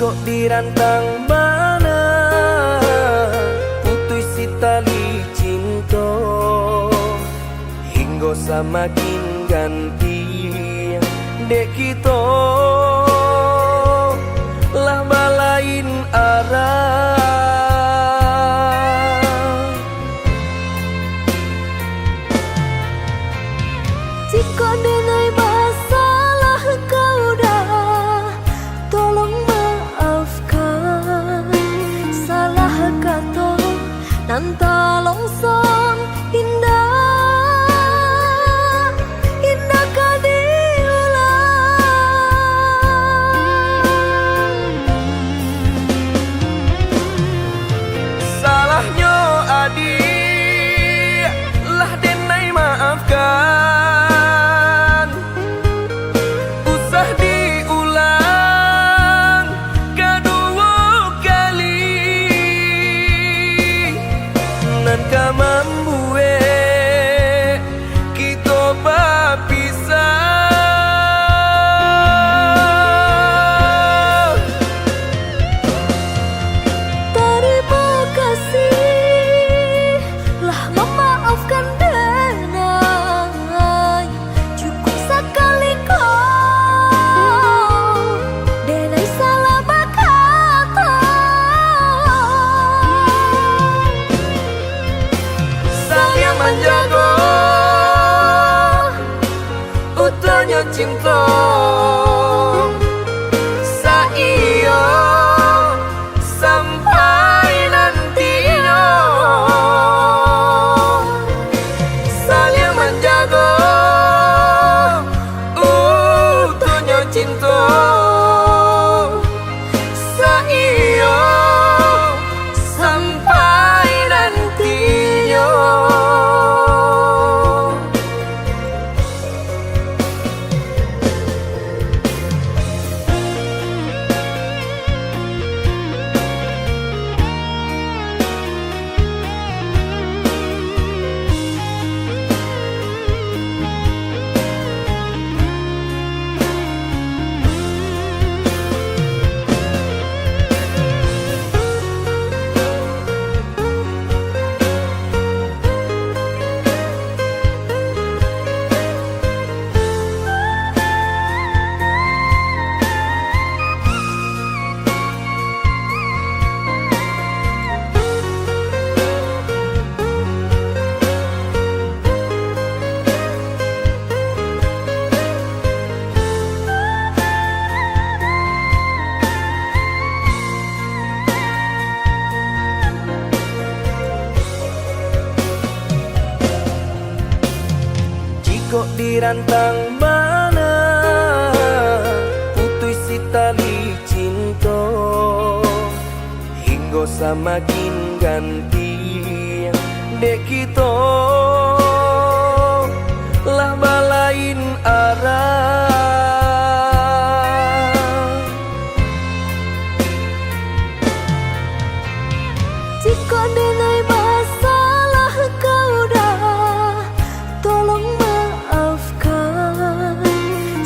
Jika dirantang mana putus si tali cinta, hingga semakin ganti dek kita lah balain arah. Jika denai masalah kau dah, tolong maafkan. Salah kata nan longsong indah, indah kau diulang. Salahnya adik lah denai maafkan. Ka membuat kita berpisah. Terima kasih lah memaafkan denai. Cukup sekali kau denai salah berkata. Menjaga utuhnya cinta saiyo sampai nantinya. Saling menjaga utuhnya cinta saiyo sampai nantinya. Kok dirantang mana putus si tali cinta, hingga semakin ganti dek kita lah balain arah. Jika denai masalah kau dah, tolong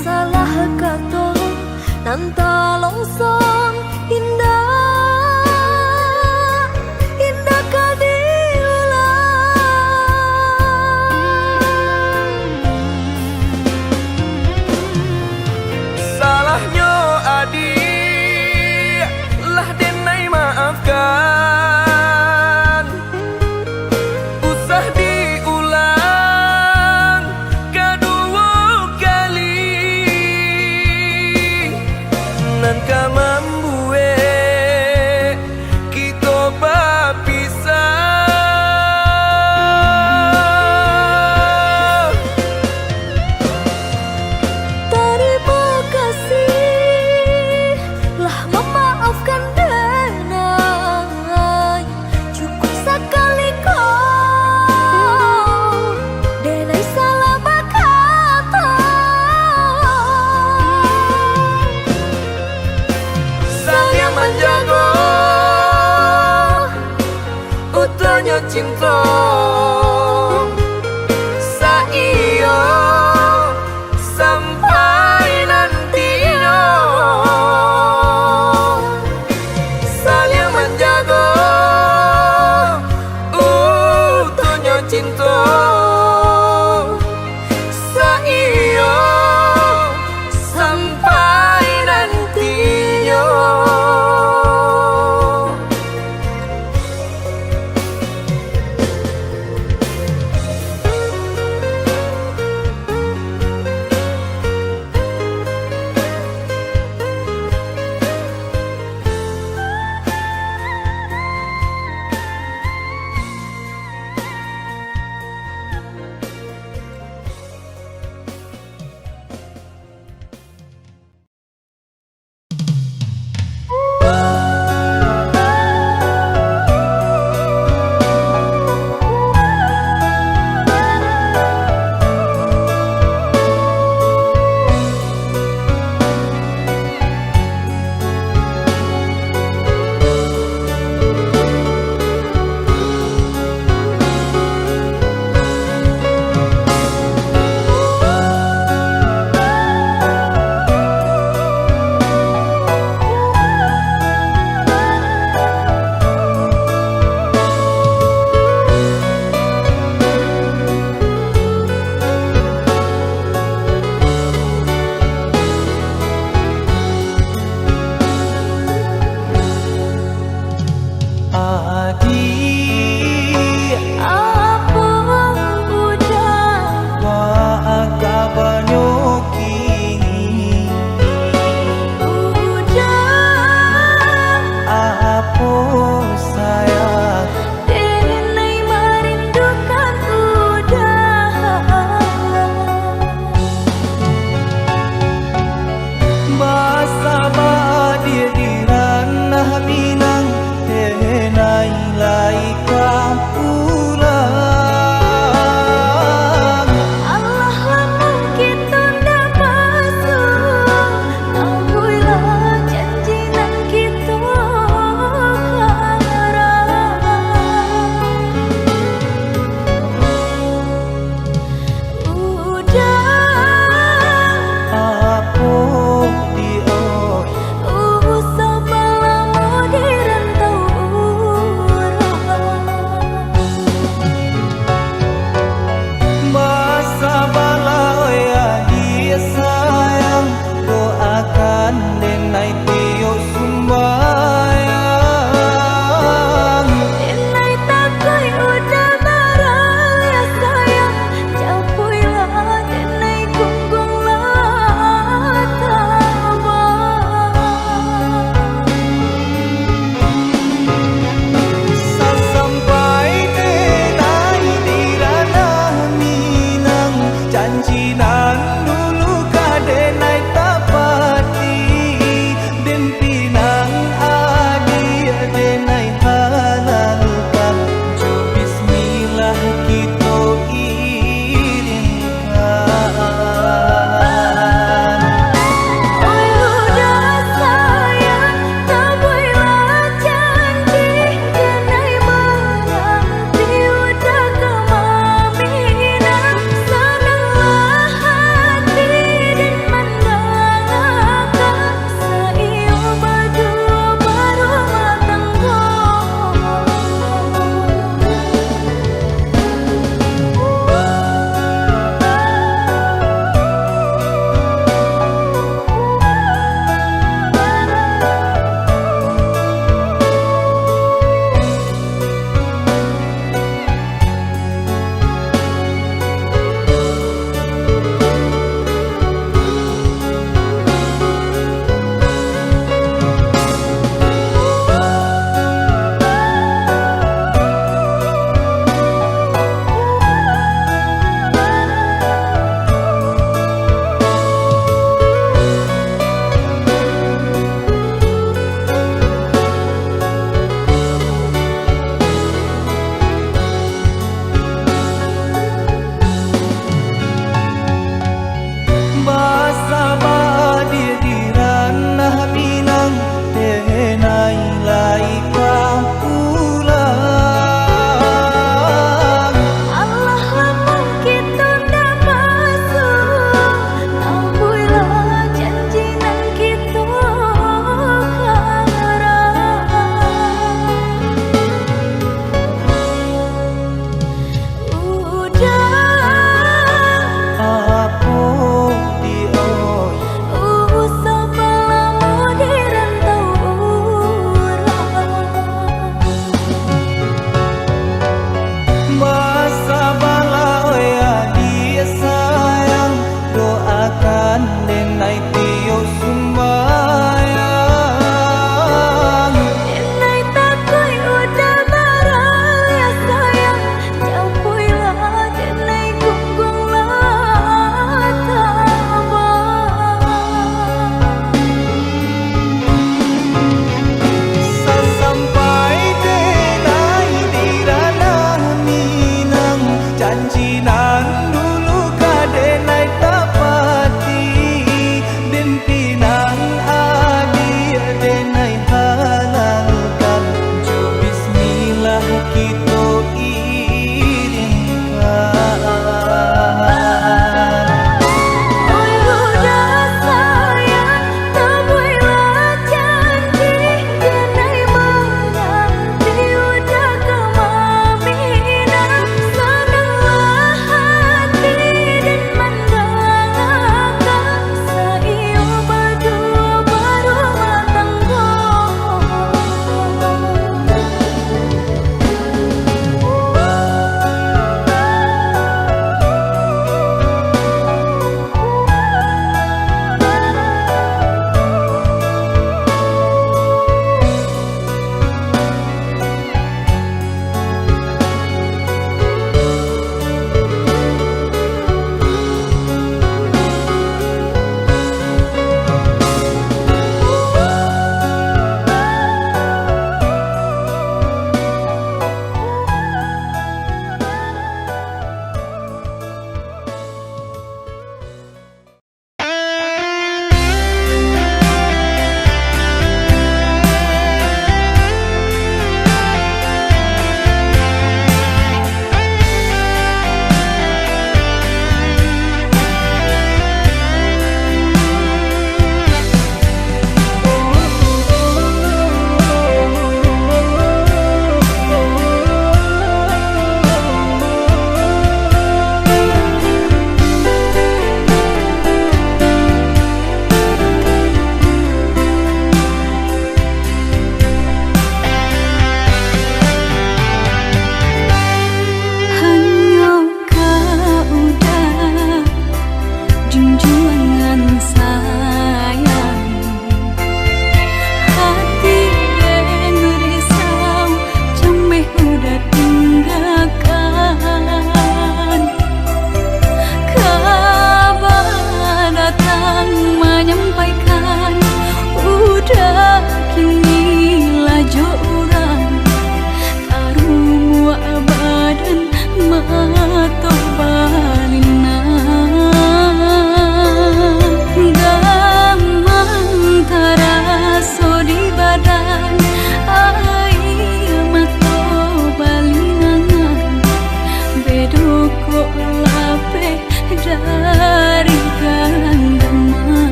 salah kata nan longsong indah, indah kau diulang. Salahnya adik lah denai maafkan. Usah diulang kedua kali. Nan ka membuat kita berpisah. Terima kasih lah memaafkan denai. Cukup sekali kau denai salah berkata. Saling menjaga utuhnya cinta saiyo sampai nantinya.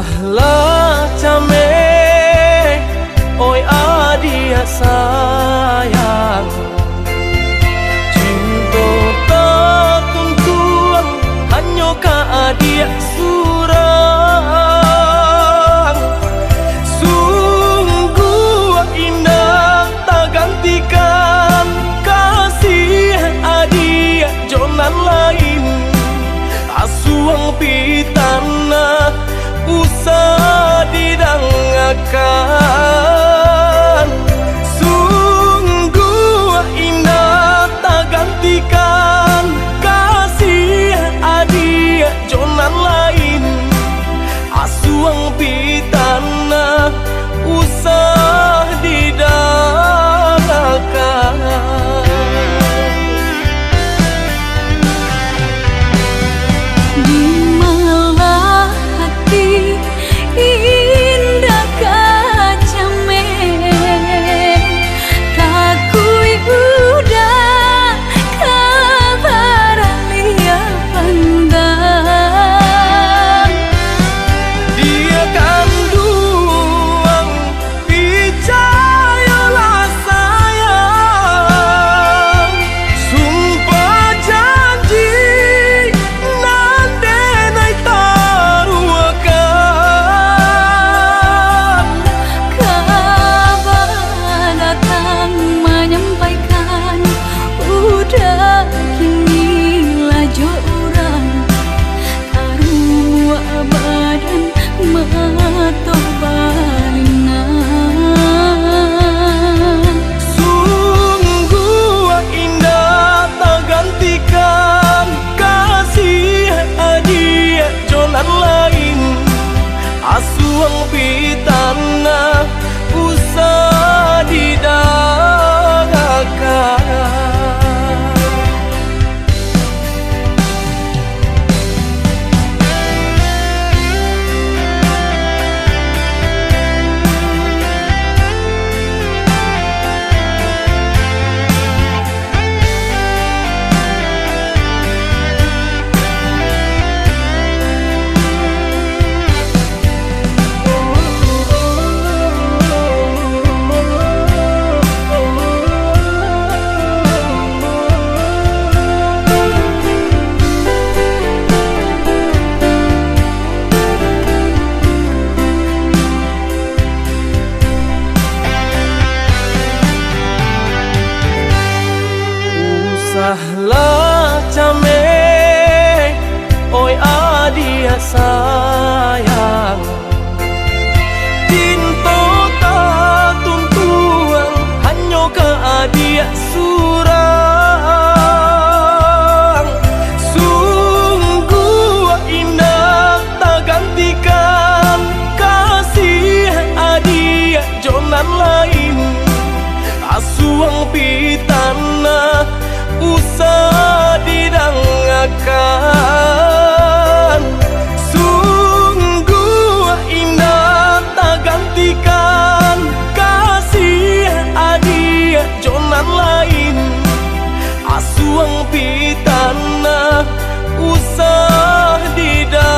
Usahlah came, oi adia sayang, cinta tak tuntuan, hanya ka adia surang. Sungguh indah tak gantikan kasih adia jonan lain. Asuang pitana usah didangakan. Sungguh indah tak gantikan kasih adia jonan lain. Asuang pitana usah didangakan. Asuang pitana usah didangakan. Usahlah came, oi adia sayang, cinta tak tuntuan, hanya ka adia surang. Sungguh indah tak gantikan kasih adia jonan lain. Asuang pitana usah didangakan. Sungguh indah tak gantikan kasih adia jonan lain. Asuang pitana usah didangakan.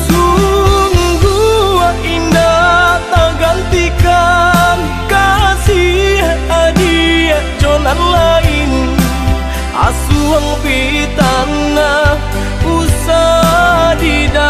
Sungguh indah tak gantikan kasih adia jonan lain. Asuang pitana usah didangakan.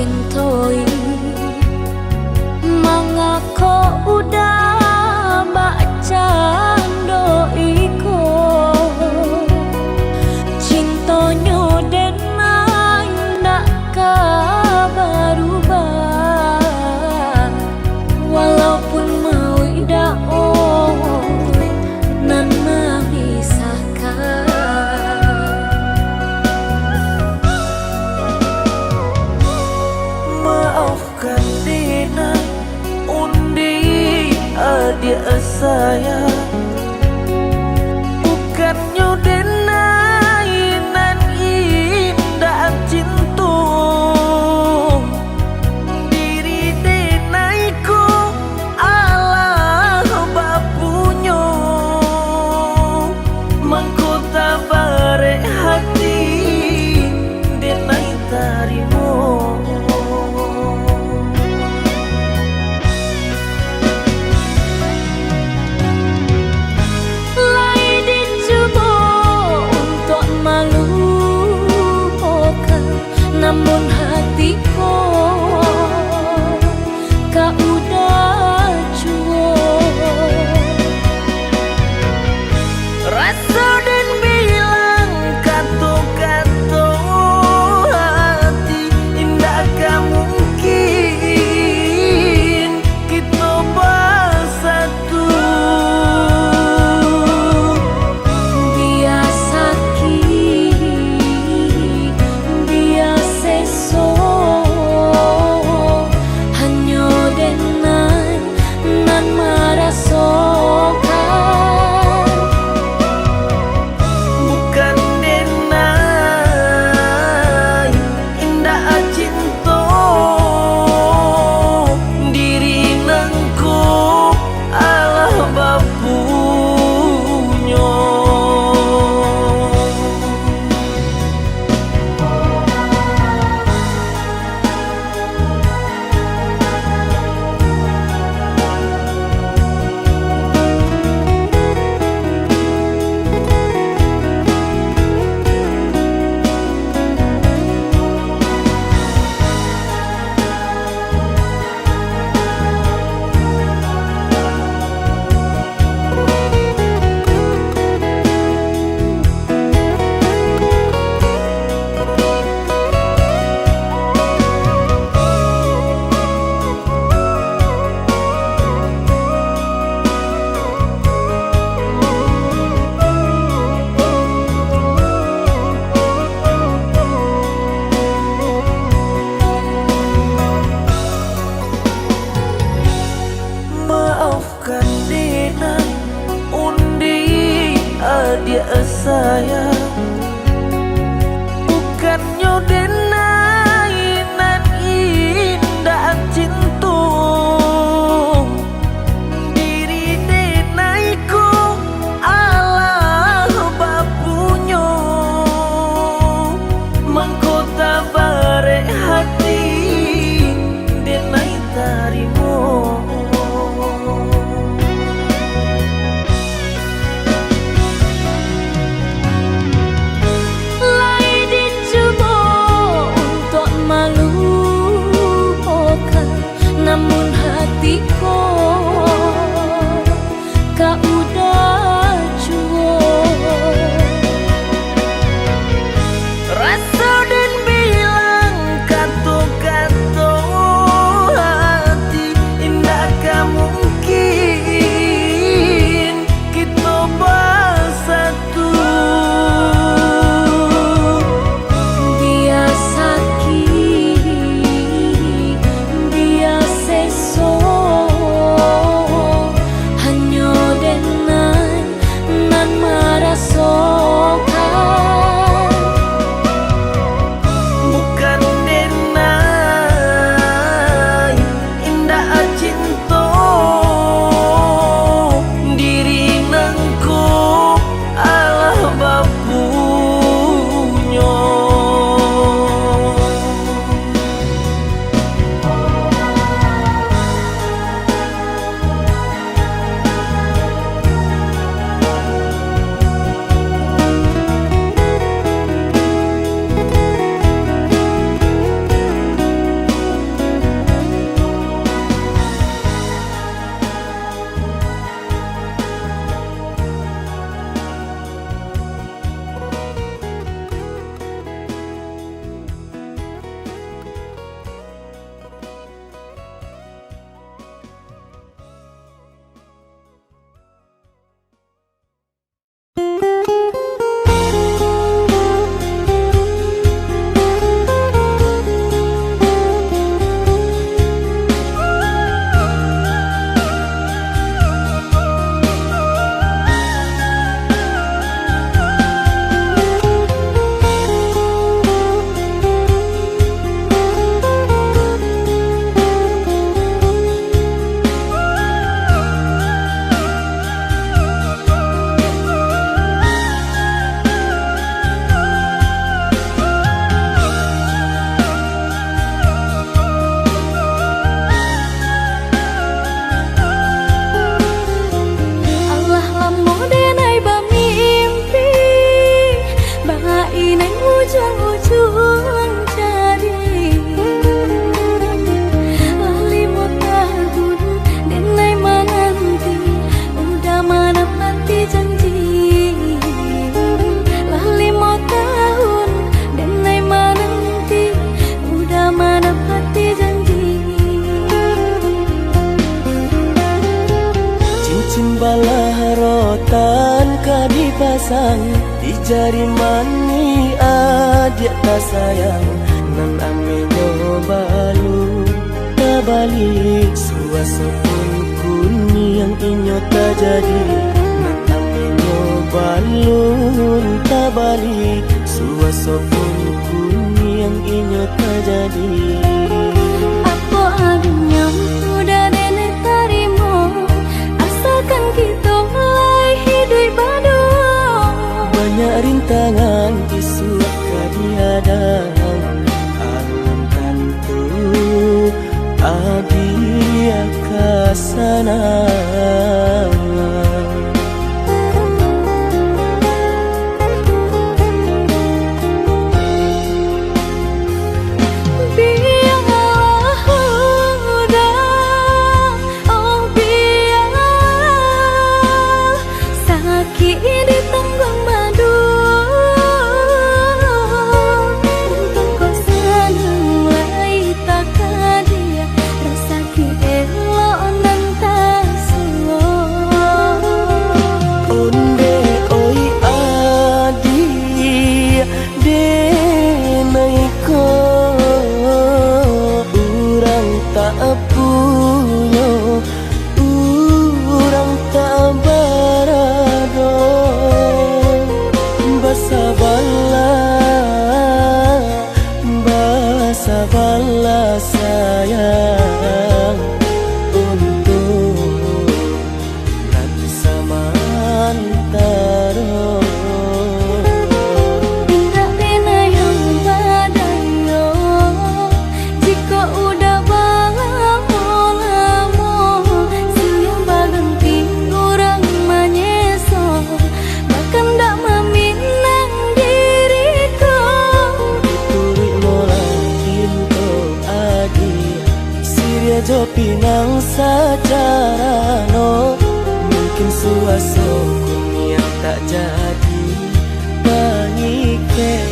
cintoi mangako udah baca doiko cintonyo denai ndak berubah walaupun mau dao nan memisahkan. Maafkan Dina undi adik saya bukannya denai nan indah cinta diri denaiku Allah bapunya mangkota bare hati denai tarimo. Namun hatiku kau udah cuek Rasa dan bilang kata-kata hati indah gak mungkin kita bersatu. biasa hanya dengan nan merasakan Bukan denai indah cinta diri nangku Allah bapunya. Maafkan Dina undi adik saya bukannya denai nan indah cinta diri denaiku Allah bapunya mangkota bare hati denai tarimo. tangan ka dipasang di jari mani adik tak sayang nan amenyo balu tak balik suasa pun kuni yang inyo tak jadi nan amenyo balun tak balik suasa pun kuni yang inyo tak jadi. Apa adanya udah nenek tarimo asalkan kita mulai hidup baru. Banyak rintangan isu kadiadang alam tentu adia kasana. Sabarlah sayang untuk nanti samantara. Tidak pena yang badayo jika udah lamo siang berganti orang menyeso bahkan tak meminang diriku. Turik mola jo pinang secara no mungkin suaso kun yang tak jadi pengikir.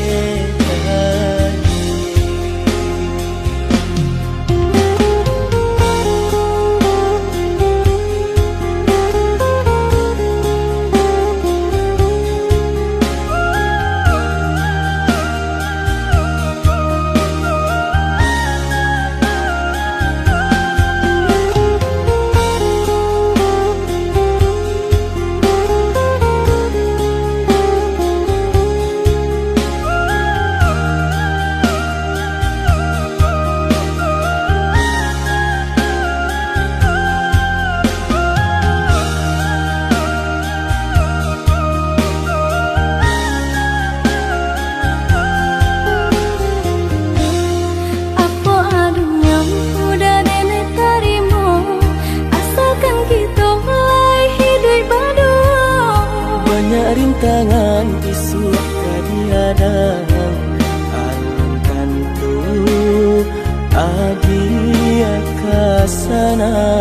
Rintangan isu kadiadang alam tentu adia kasana.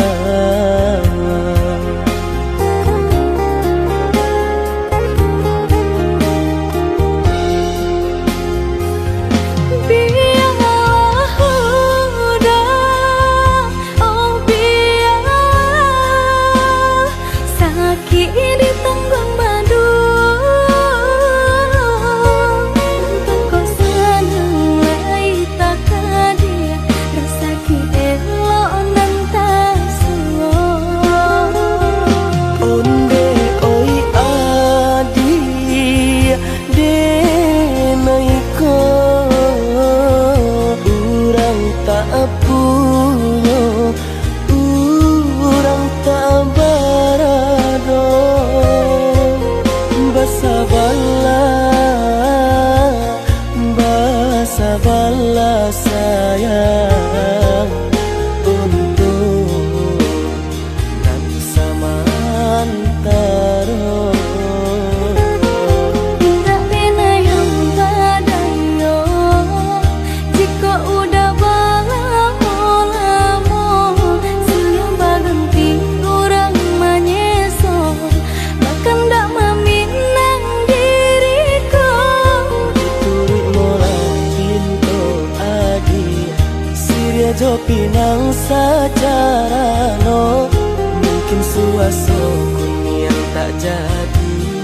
Sabarlah sayang untuk nanti samantara. Tidak pena yang badayo jika udah lamo siang berganti orang menyeso bahkan tak meminang diriku. Turik mola pintu adia siria jo pinang secara no mungkin suaso kun yang tak jadi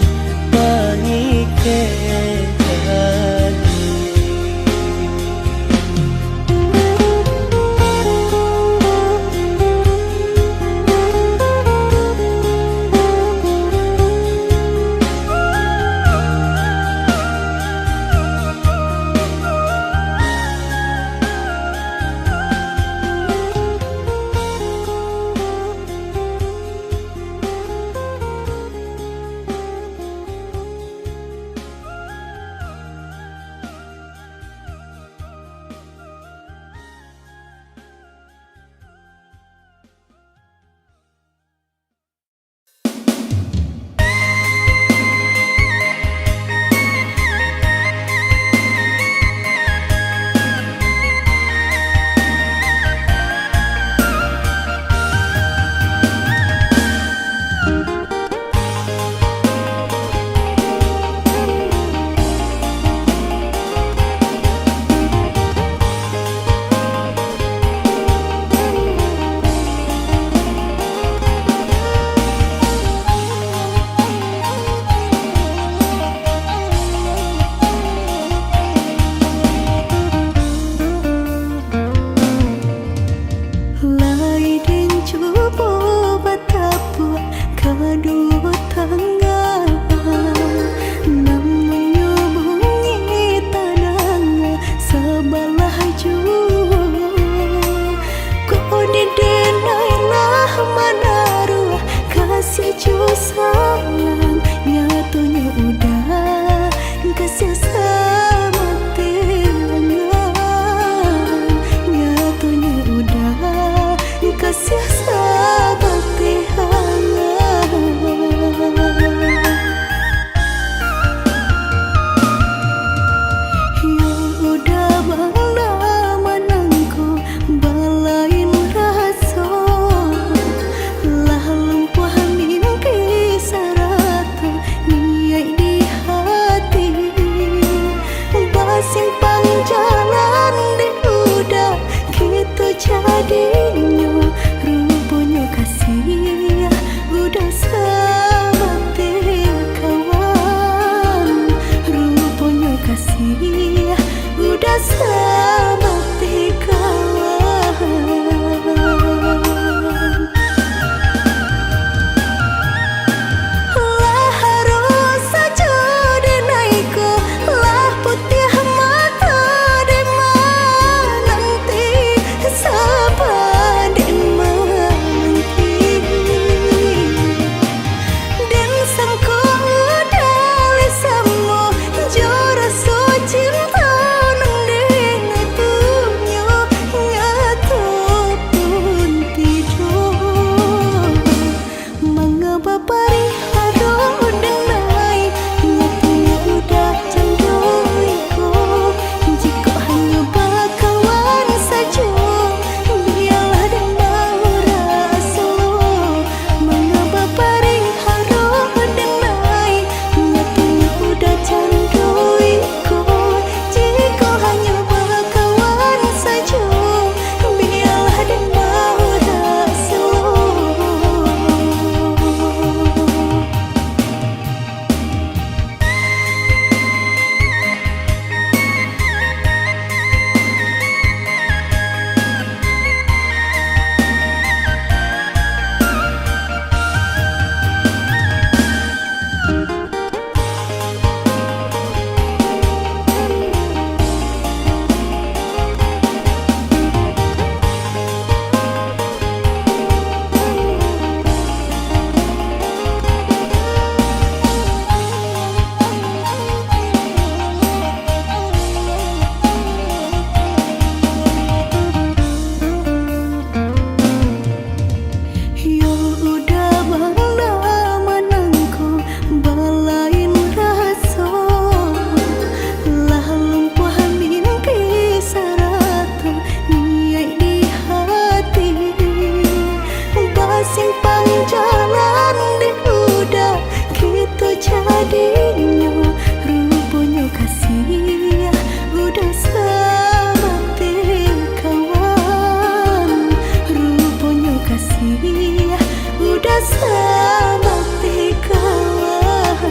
Udah seperti kawan.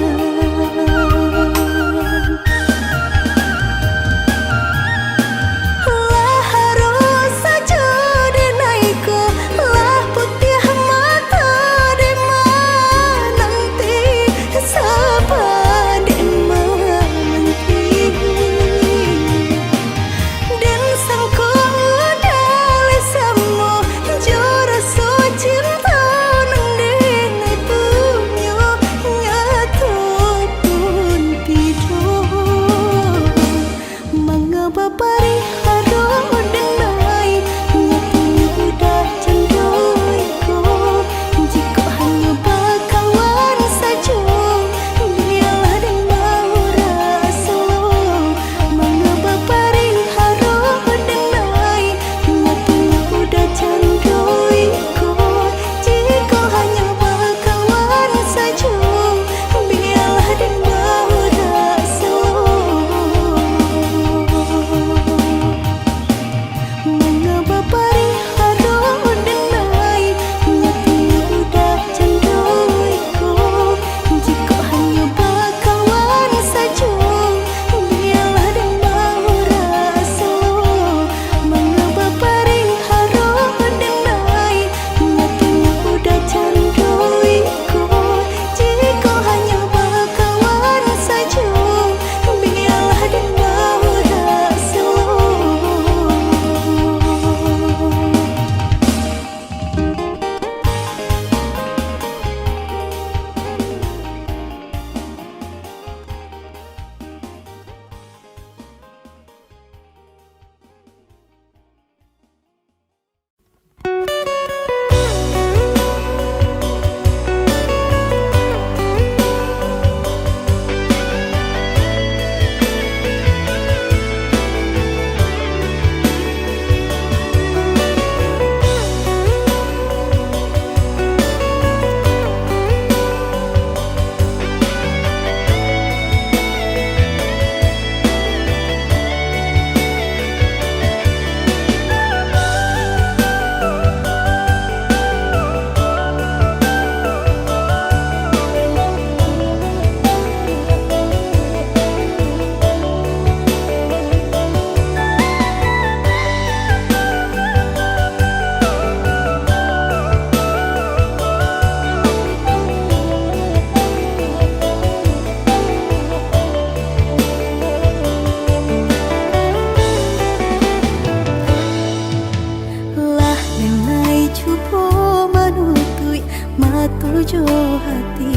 tujuh hati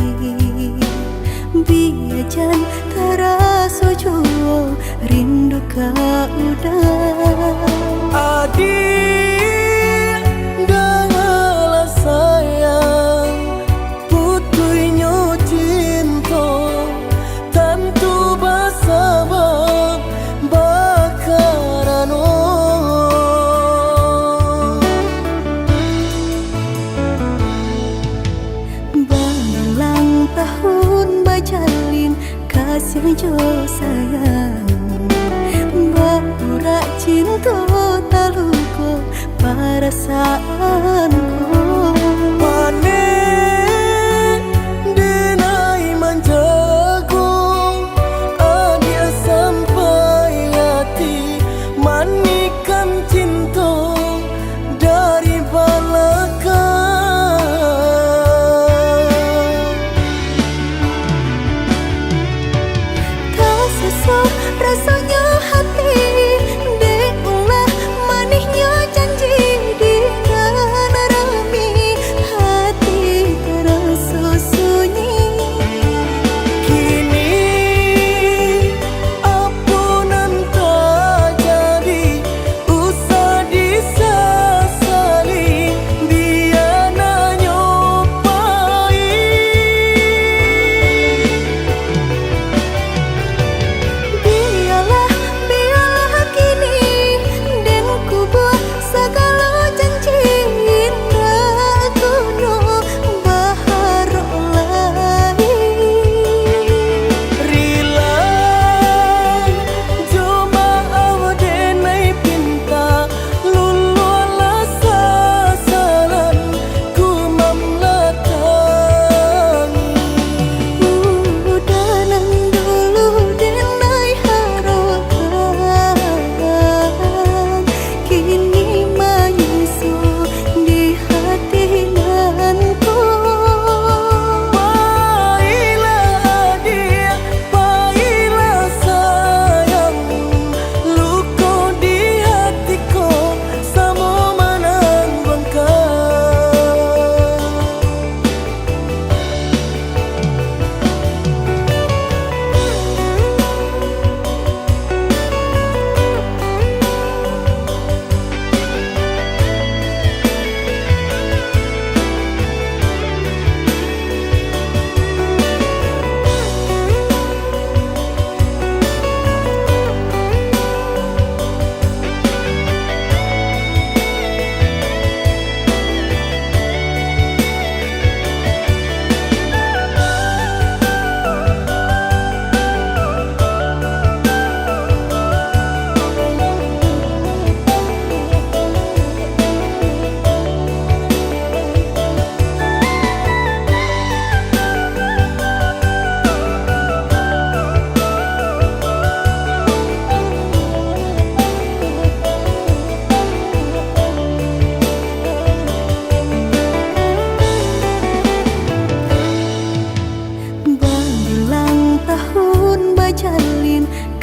biajan taraso juo rindu ka udah adik dengarlah sayang putuinyo cinta tentu bersabab bakarano balang tahun bajalin kasih jo sayang Baura cinta taluko perasaanku Panen denai manjago adia sampai hati manikan cinta dari balaka tak sesuai rasanya hati deulah manisnya janji dengan rami hati terasa sunyi kini ampunan tak jadi usah disesali dia nyopai biarlah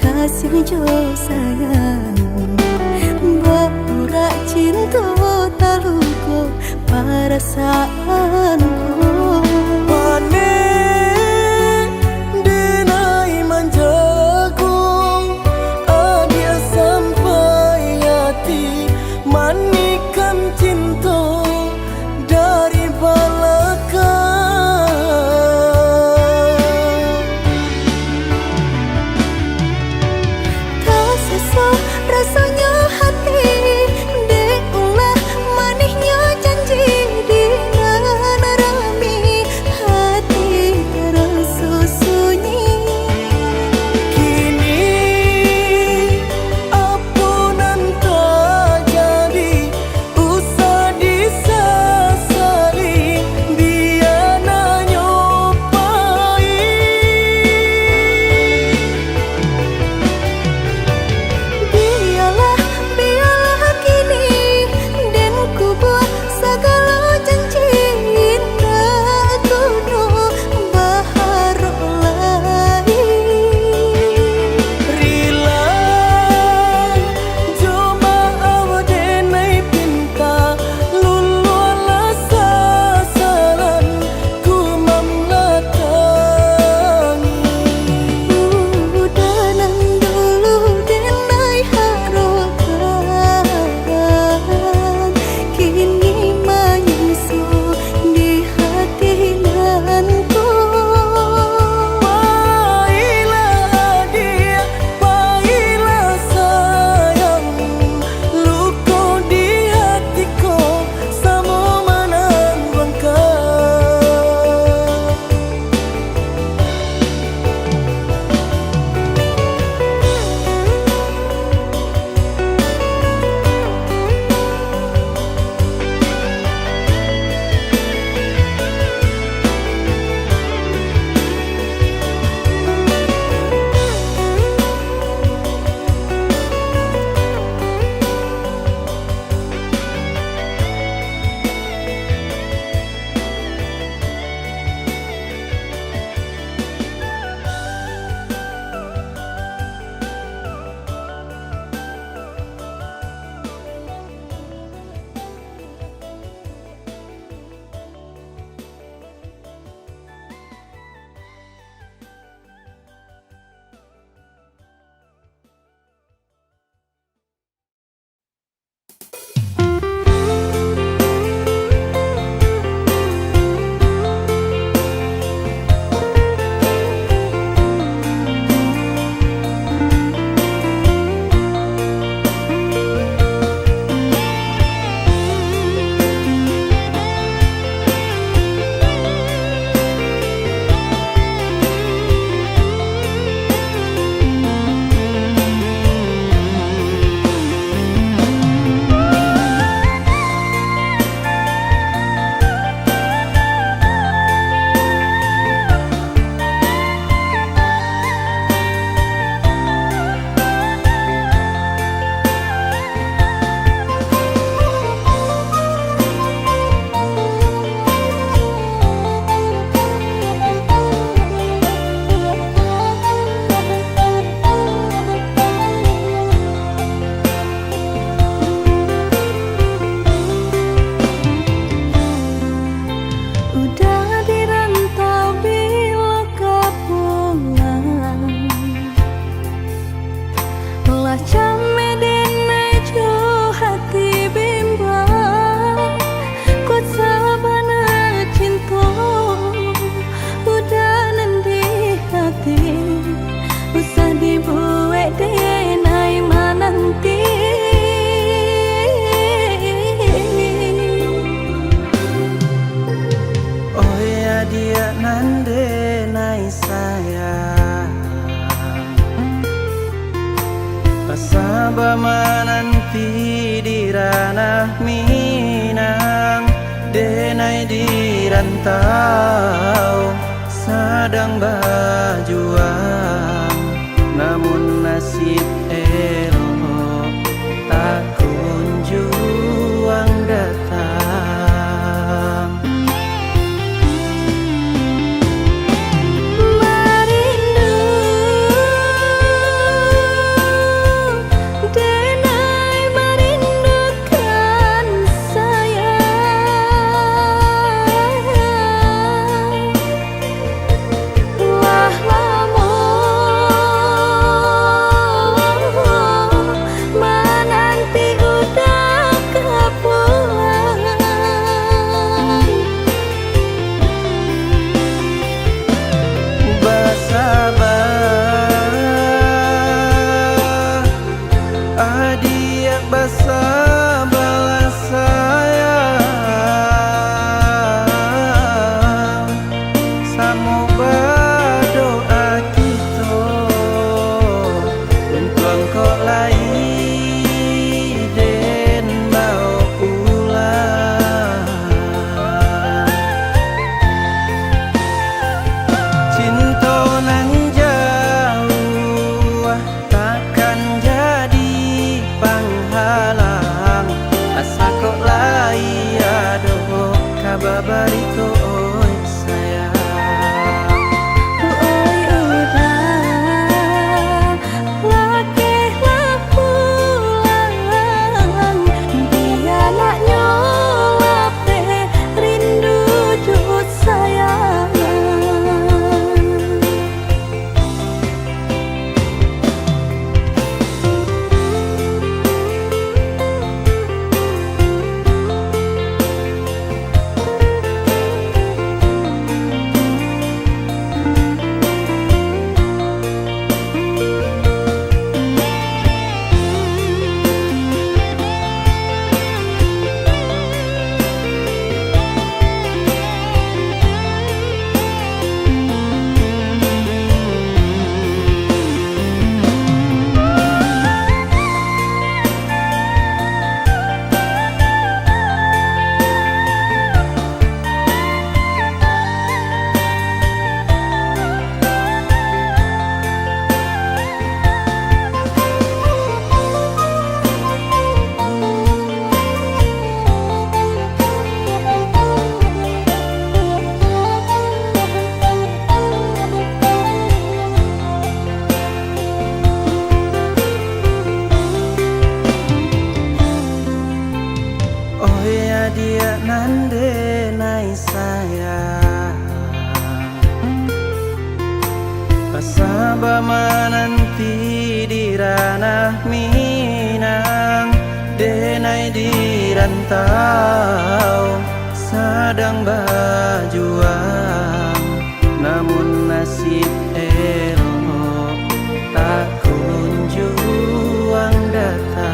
kasih jo sayang Baura cinta taluko perasaanku Pane denai manjagung Adia sampai hati Manikan cinta dari belakang Tak sesak rasanya hati Deulah manisnya janji dengan rami Hati terasa sunyi Kini ampunan tak jadi Usah disesali Biar nyopai Biarlah kini Dan ku buat segala janji Indah kuno baharu lain Rila Cuma awadenai pinta Lululah sasaran Ku memlatangi Udanan dulu denai harokan Kini menyusul di hati nanku Pailah dia, pailah sayang Luka di hatiku Sama menangguhkan Udah dirantau bila kau pulang Lah came denai jo hati bimbang Kuat sabana cinta Udah nanti hati Usah dibuat denai mananti Oh ya dia nande nai sayang Pasaba mananti di ranah Minang Denai di rantau Sadang berjuang Namun nasib elok Tak kunjung datang Merindu Pasaba menanti di ranah Minang, denai di rantau sedang berjuang, namun nasib elok tak kunjung datang.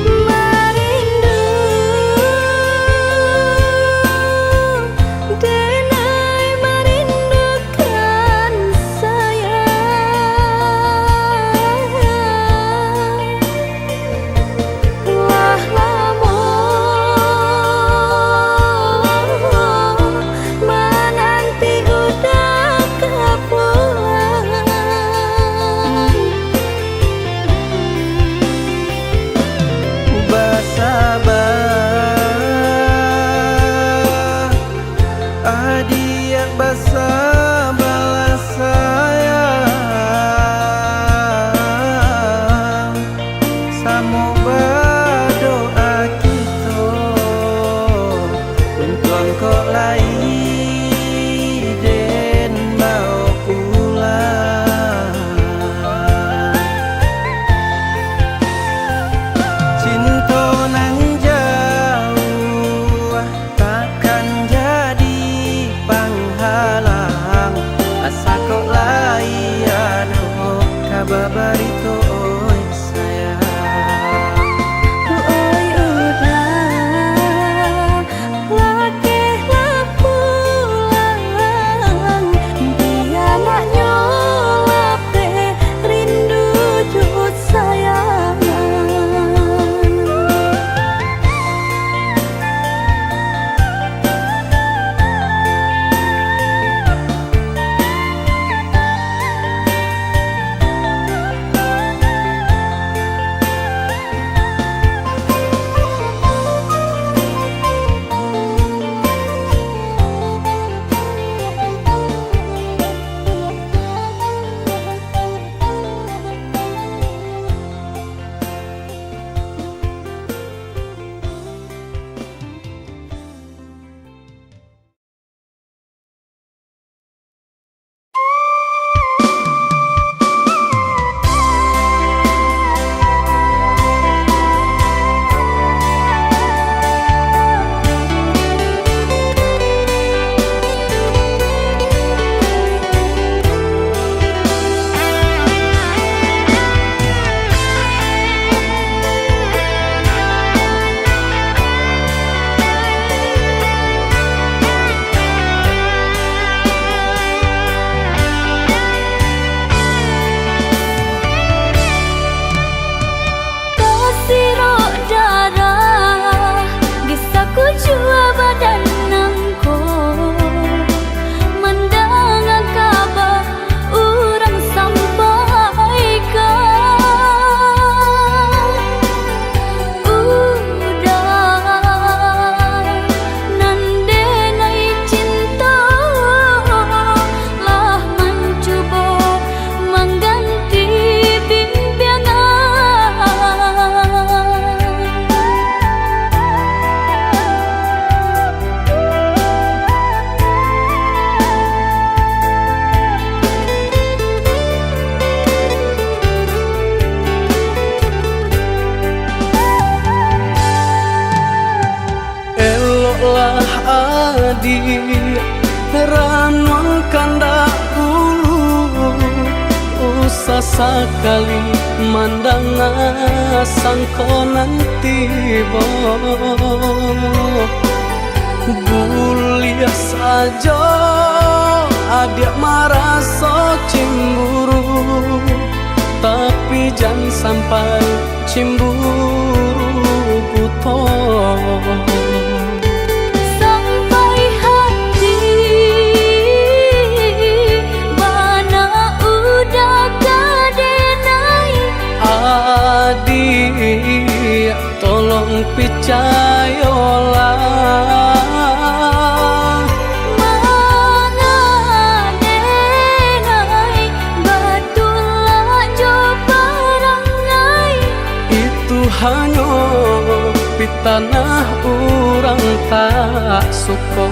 Merindu denai merindukan sayang, telah lama menanti udah kepulang. Basabah adiak basabalah sayang, samo berdoa kita untuk engkau lai den mau pulang. Cinta nan jauh takkan jadi penghalang, asa kau lai aduh kabar barito oi sayang. Oi udah lakehlah pulang, dia nak nyolap rindu jut sayang. Adi ranwang kandak dulu, usah sekali mandang sangko nanti buliah saja adik merasa cemburu, tapi jangan sampai cemburu buta. Adik, tolong percayalah, mengadenai betullah jo perangai itu hanya pitanah orang tak suko.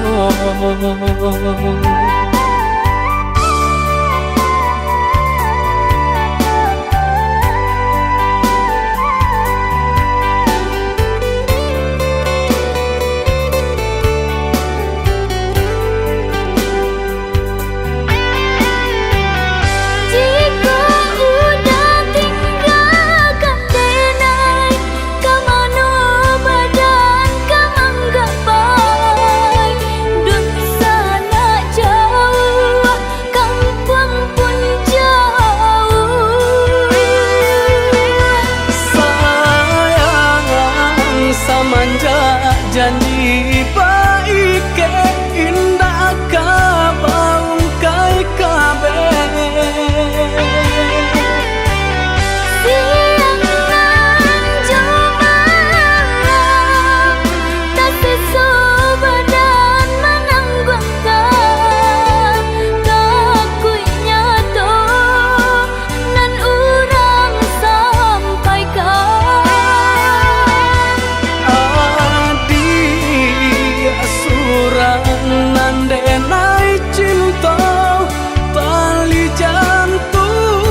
Janji baik ke indah kabaung kai kabe. Siang nan jumalang tak sesu badan menanggungkan kakunya to nan urang sampaikan. Nandenai cinta tali jantungku.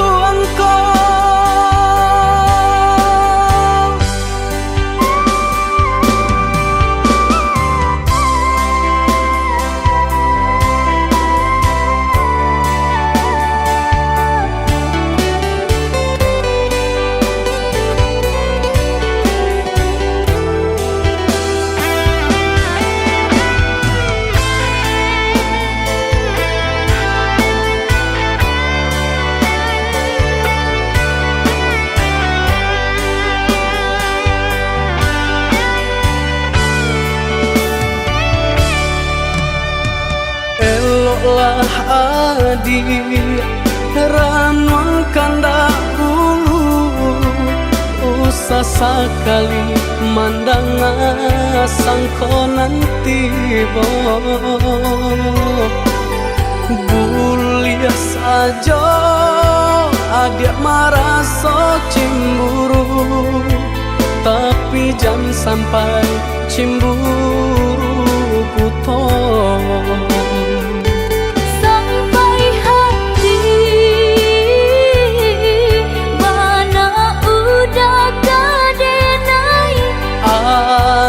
Eloklah adik ranuang kandak bulu, usah sekali mandang sangkonan tiba. Buliah saja adik merasa cemburu, tapi jangan sampai cemburu butuh.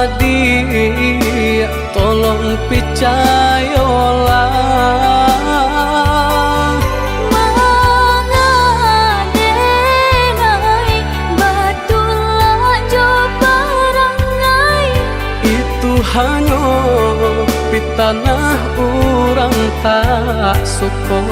Adik, tolong percayalah, mengadenai batulah jo perangai. Itu hanya pitanah orang tak suko.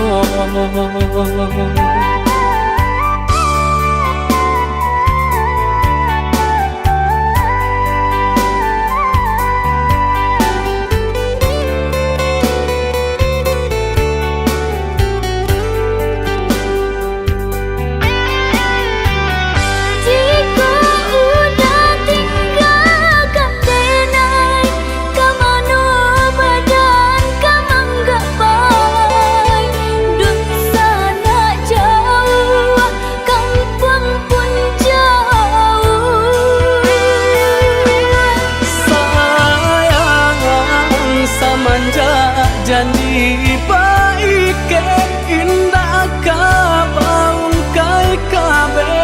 Janji baik ke indah kabaung kai kabe.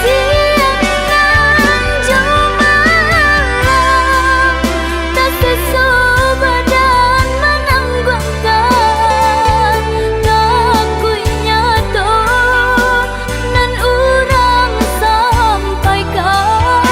Siang nan jumalang tak sesu badan menanggungkan kakunya to nan urang sampaikan.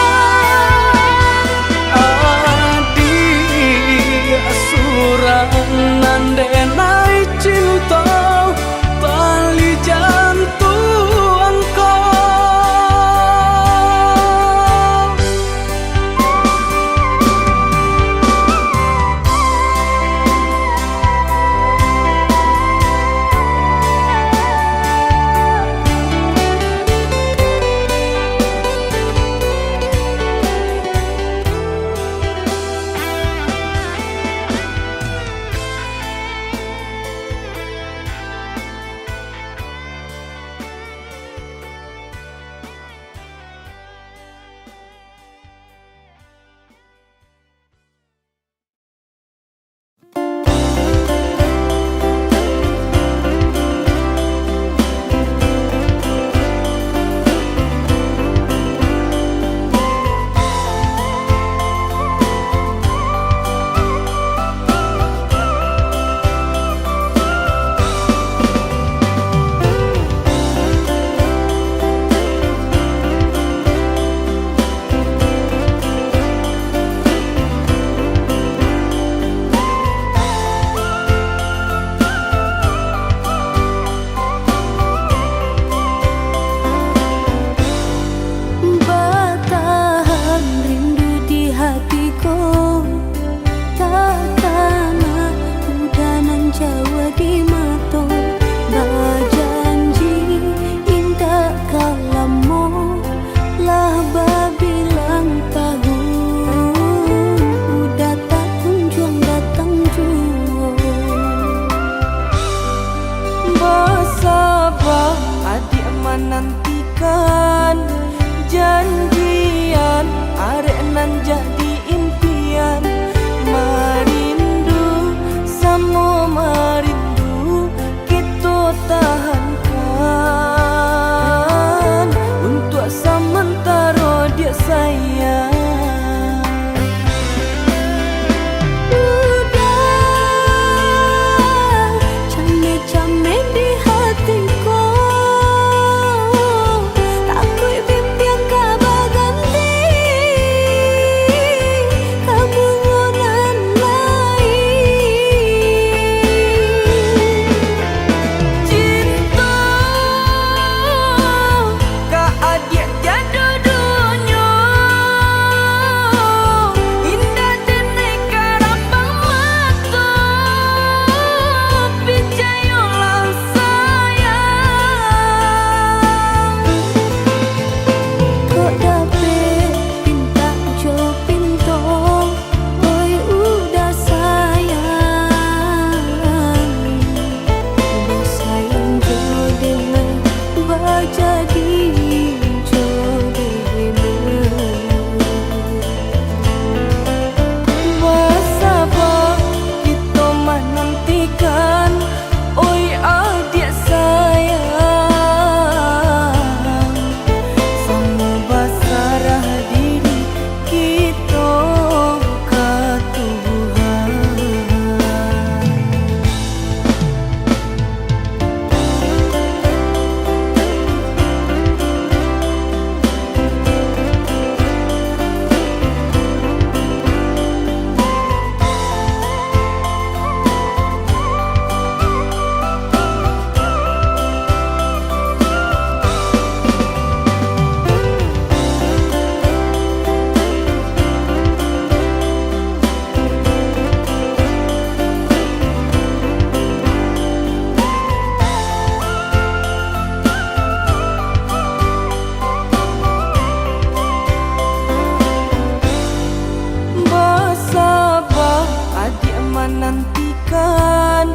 nantikan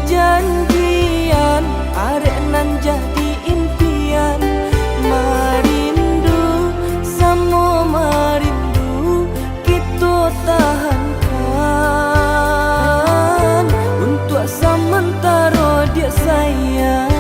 janjian, arek nan jadi impian. Marindu samo marindu kita tahankan untuk sementara dia sayang.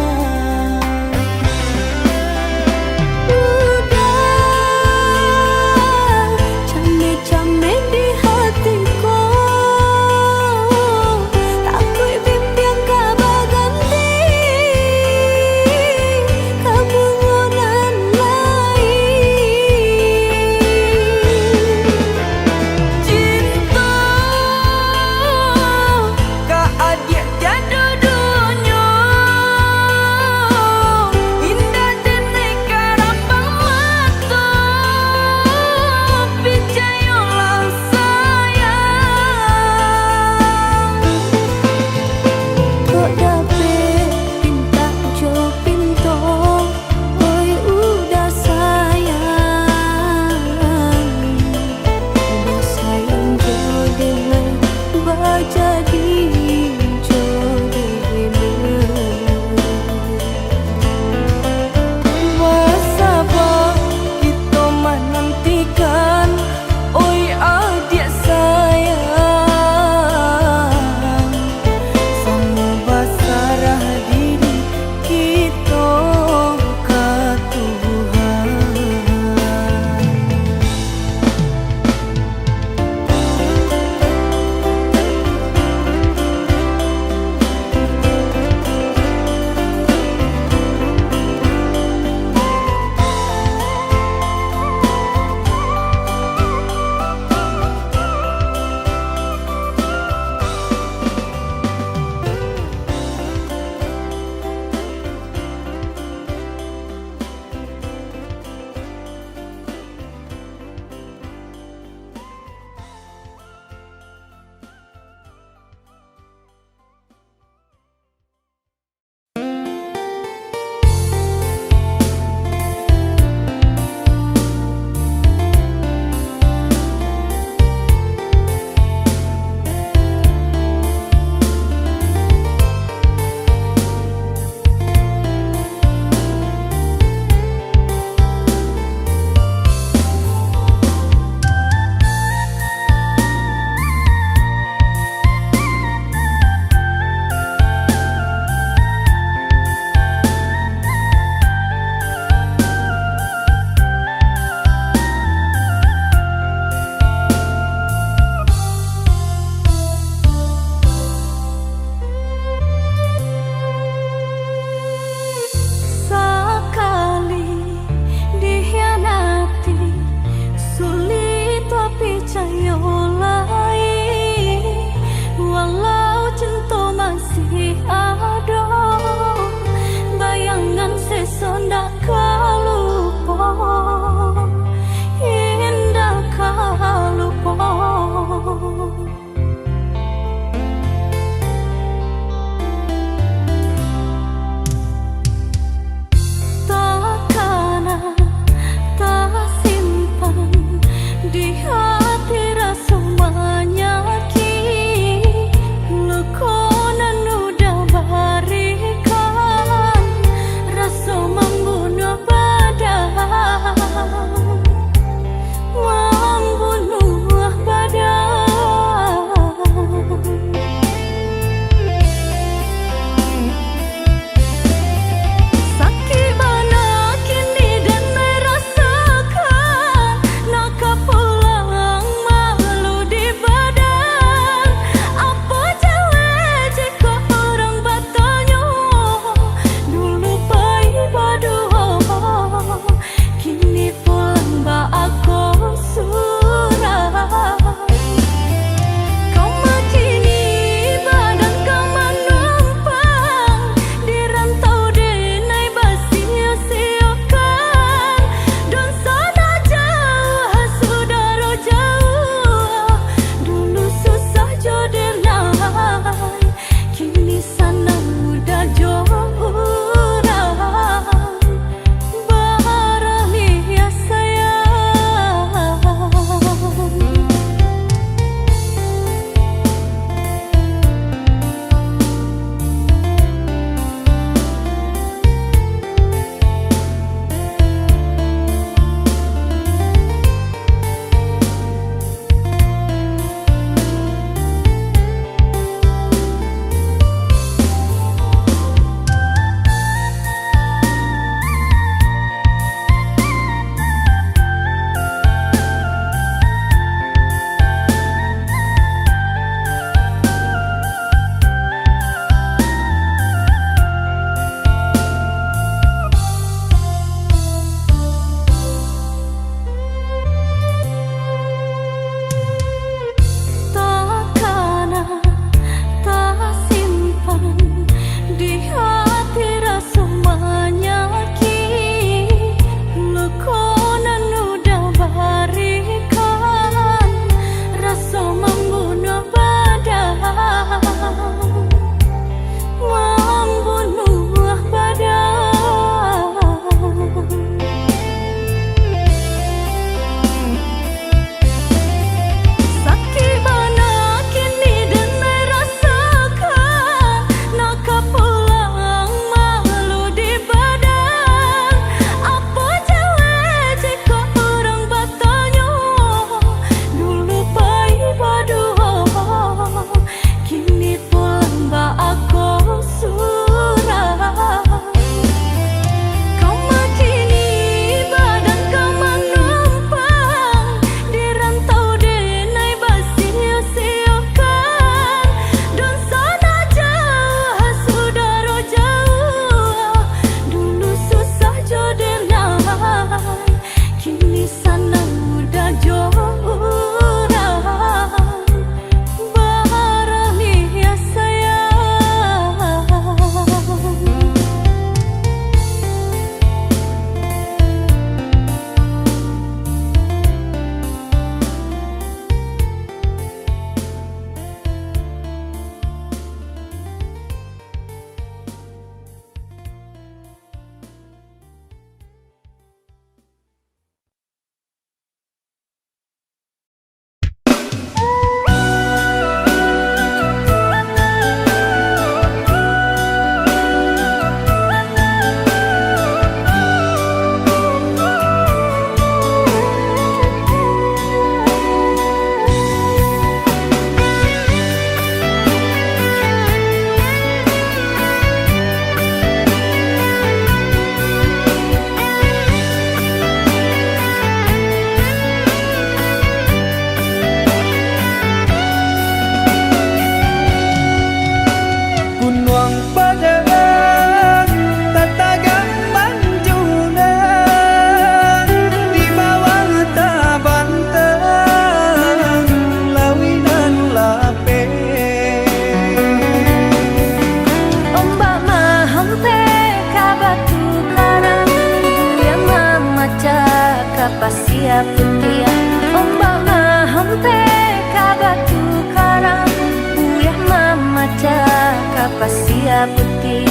putih.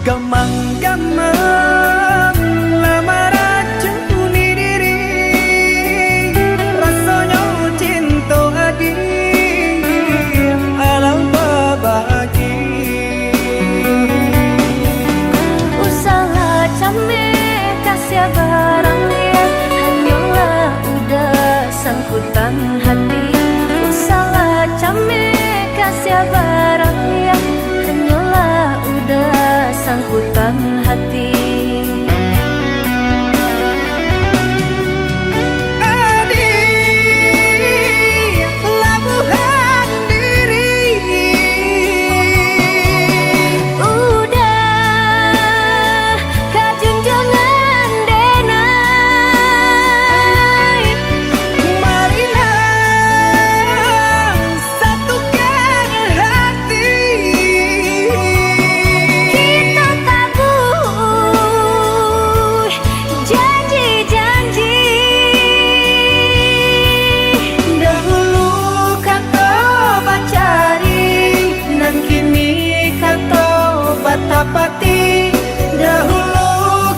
Gamang-gamang lamar acuni diri, rasanya cinta adi alam babagi. Usaha came kasih barang ya, hanyalah udah sangkutan hati. Usaha came kasih barang ya, hanyalah udah sangkutan hati. Tapati dahulu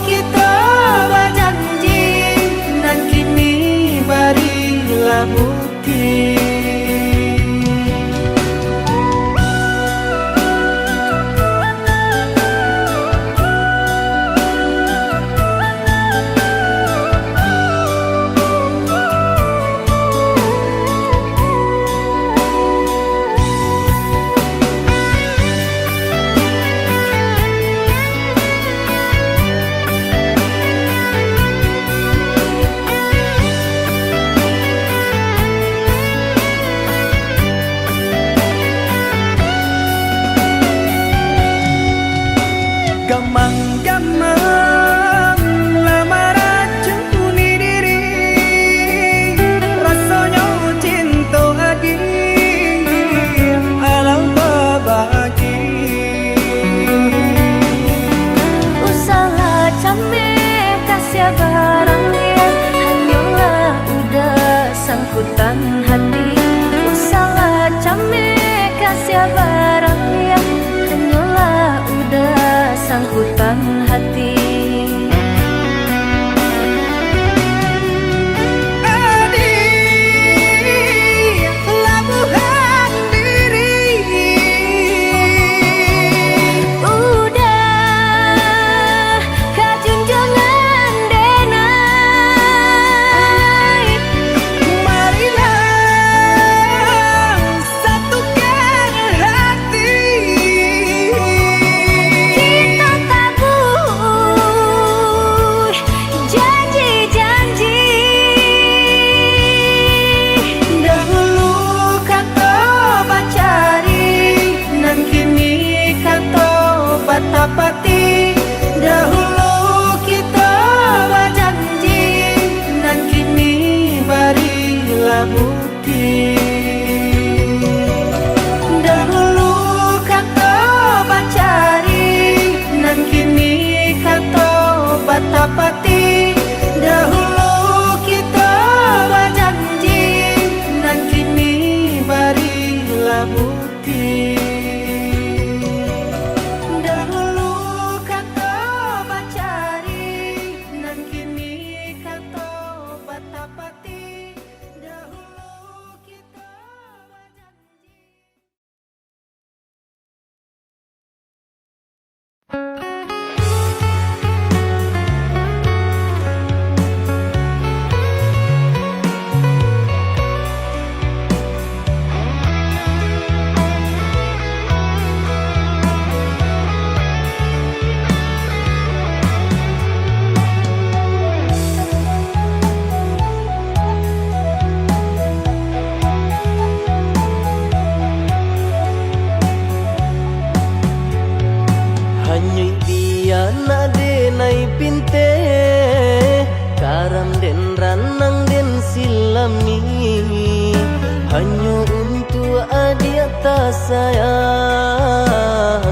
kita berjanji, dan kini berilah bukti. Gamang-gamang lamar acuni diri, rasanya cinta adi alam babagi. Usaha came kasih barang ya, hanyalah udah sangkutan hati. Usaha came kasih barang ya, hanyalah udah sangkutan hati. Tapati dahulu kita berjanji, dan kini berilah bukti. Dahulu kata bacari, dan kini kata batapati. Dahulu kita berjanji, dan kini berilah bukti. Hanyui biana denai pinte, karam den ranang den silami, hanya untuk adiata sayang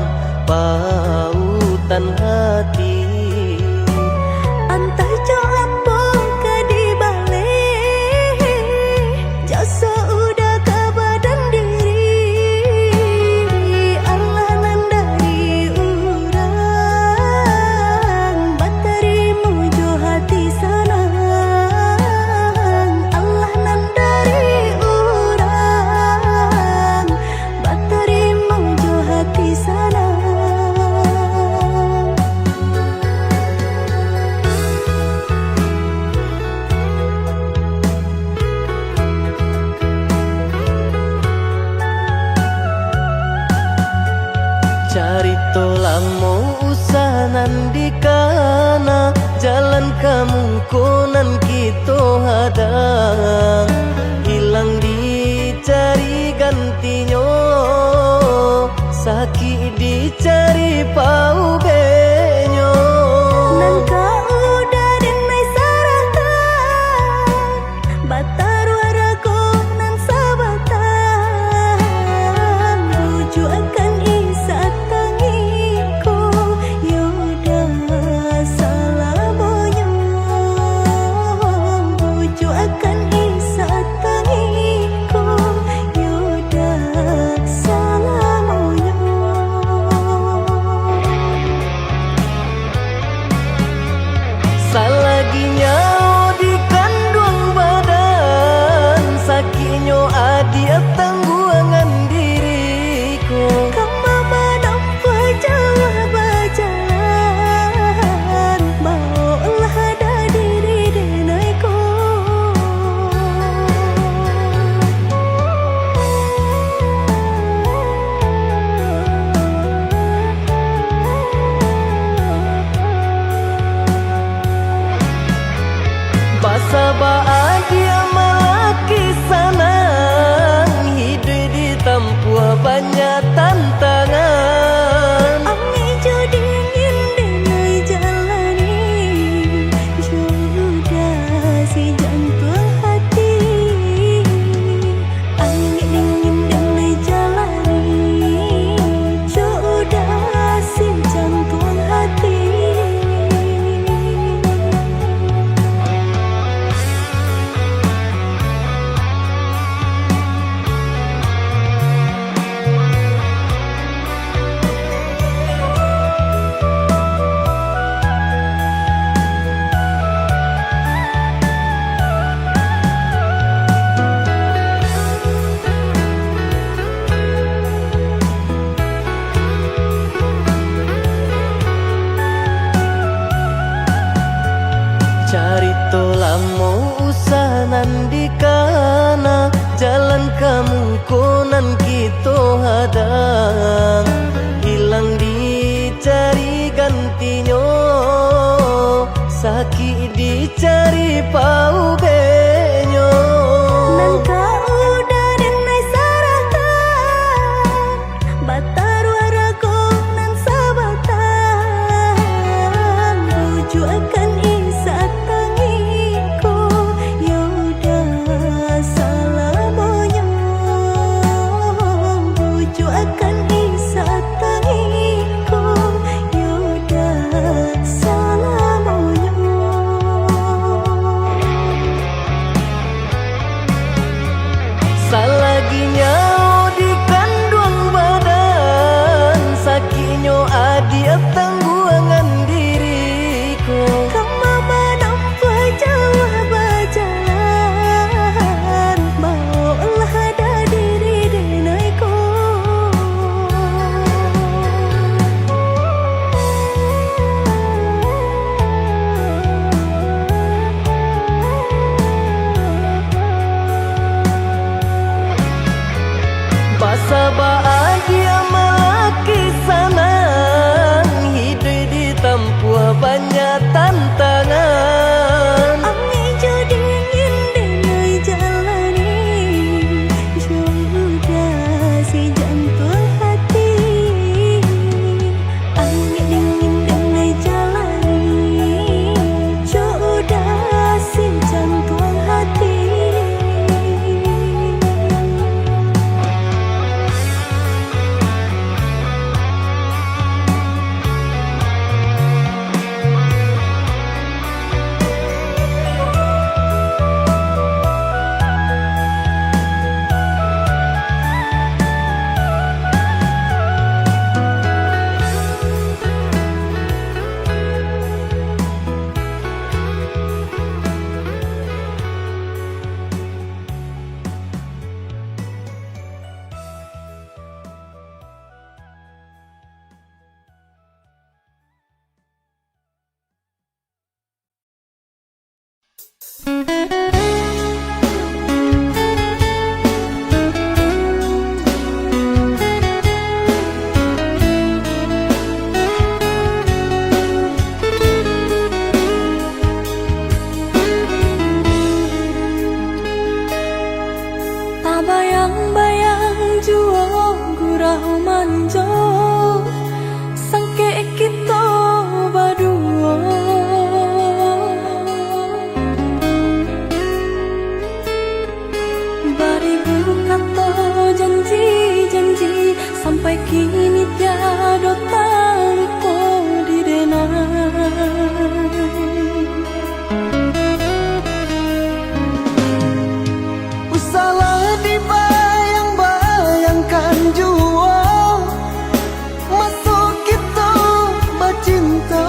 pautan hati. Antai jo apa ke di balik, jasa udah ke badan dia. nandikana jalan kamu konan kita hadang hilang dicari gantinya sakit dicari pau benyo nan kau udah denai saratan batar waraku nan sabatan rujuk akan isa tangiku yoda salamonyo rujuk akan isa tangiku yoda salamonyo salaginya di kandung badan sakinyo adi tangguangan diriku Kama menampa jauh berjalan Bawalah ada diri denaiku basa bahagia malaki sanang hidup ditempuh banyak tantangan Ami jadi ingin denai jalani Jodoh si jantung hati Ami ingin denai jalani Jodoh si jantung hati Carito lamo usah nandikana jalan kamu konan kita hadang hilang dicari gantinya sakit dicari pau benyo Nan kau udah denai saratan batar waraku nan sabatan rujuk akan isa tangiku yoda salamonyo rujuk akan isa tangiku yoda salamonyo salaginya di kandung badan sakinyo adi tangguangan diriku Kama menampa jauh berjalan Bawalah ada diri denaiku basa bahagia malaki sanang hidup ditempuh banyak tantangan Ami jadi ingin denai jalani Jodoh si jantung hati Ami ingin denai jalani Jodoh si jantung hati bayang-bayang juo gurau manjo sangke kita berdua. Baribu kata janji-janji sampai kini tiada tahu di denai. Salah dibayang-bayangkan jua masuk kita bercinta.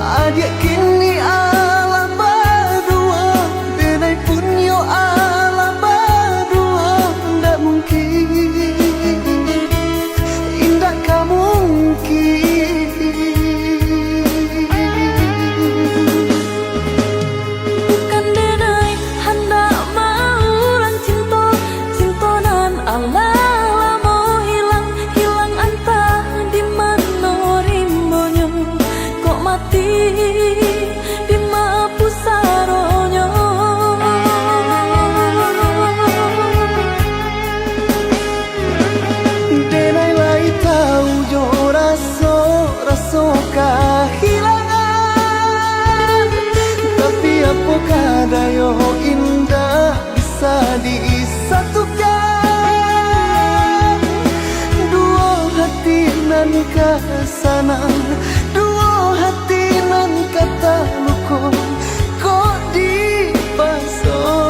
Adik kini ala berdua, denai punyo ala berdua. Ndak mungkin, indah kamu mungkin. Kehilangan, tapi apakah daya indah bisa disatukan? Dua hati nan kesanang, dua hati nan kata luko kok dipasang.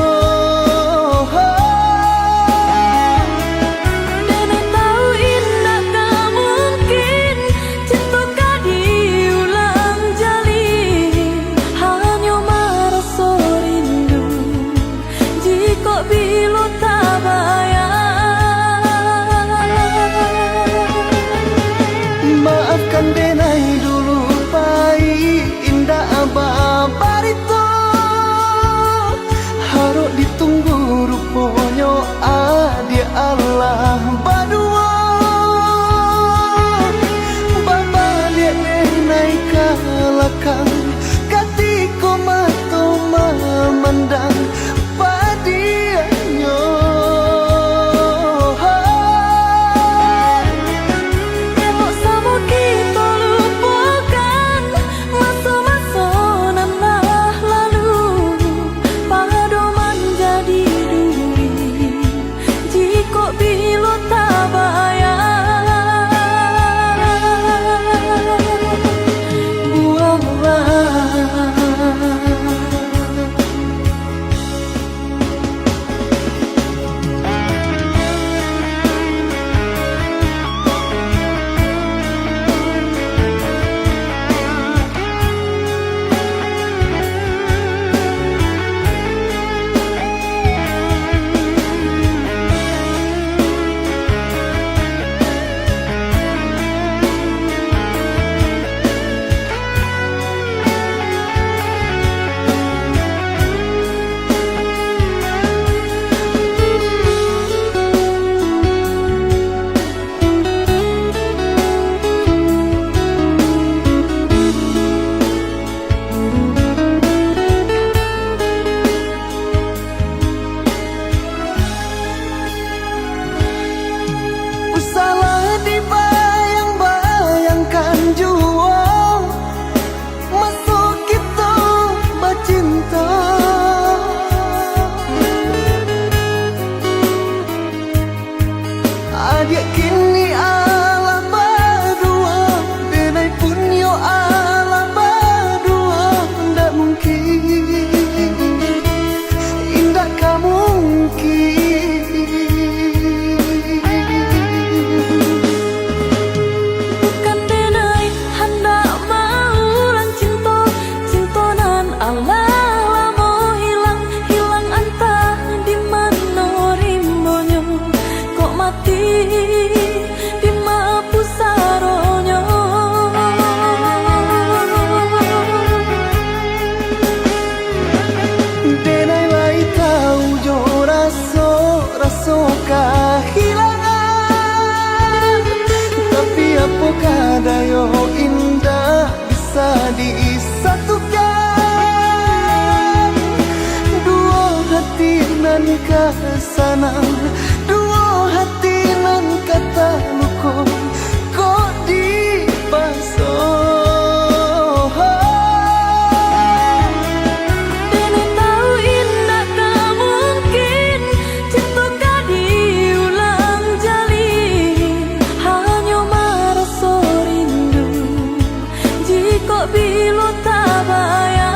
Maafkan denai dulu pai indah abar itu harus ditunggu rupanya dia Allah berdua. Bapa dia denai kalakang ketika mata memandang padianya. Adik kini ala berdua, denai punyo ala berdua. Ndak mungkin, indah kamu mungkin. Bukan denai hendak mau lan cinta, cinta nan Allah lamo hilang, hilang entah di mana rimbonyo kok mati. Kehilangan, tapi apakah daya indah bisa disatukan? nan kasanang dua hati nan kata luko kok dipaso. Dene tahu indah tak mungkin cinta tak diulang jalin, hanya merasa rindu jika bila tak bayar.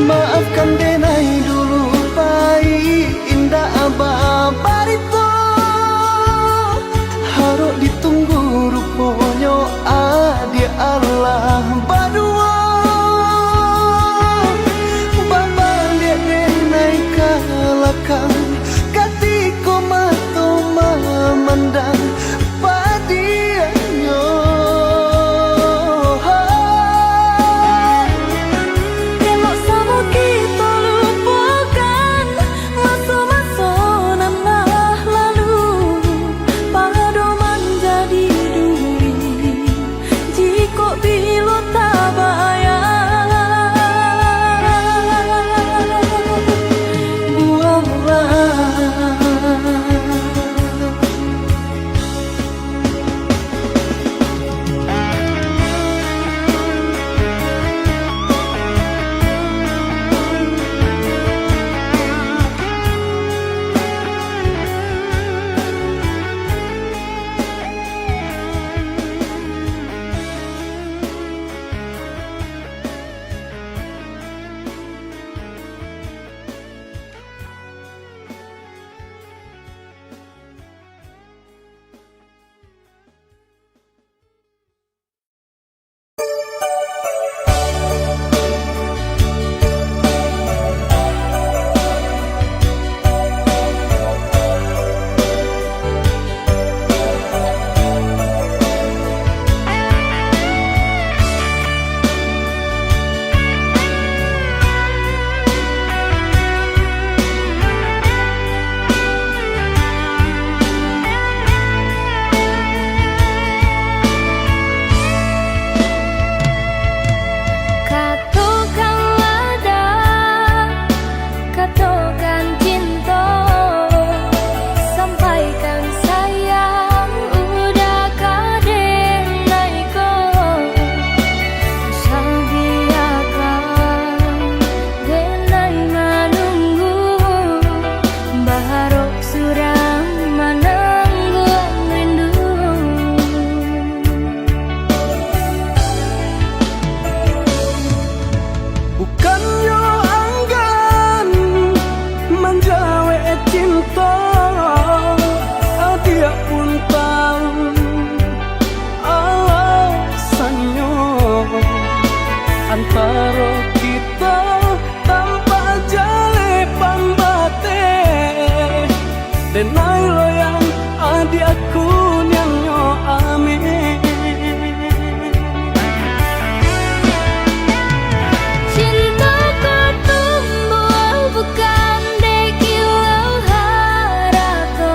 Maafkan denai dulu baik indah abah barito harus ditunggu rupanya adia Allah badua baba lihat denai kalakang katiko mato memandang padianyo. Elok sama kita lupakan masa-masa nan lah lalu, pado menjadi duri jika bila tak bayar. Buanglah antara kita tanpa jale pambate denai loyang adi aku nyanyo amin. cintaku tumbuh bukan dekilau harako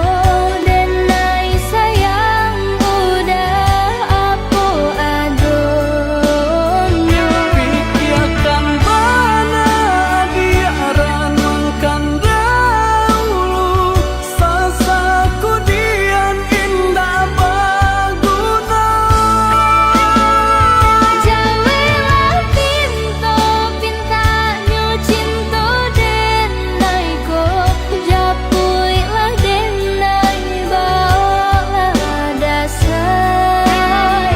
denai sayang udah apa adonyo Pikirkan mana diaran mengkan dahulu sasaku dian indah baguna jawelah pinto pintanyo cinta denai ko japuilah denai bawalah dasayang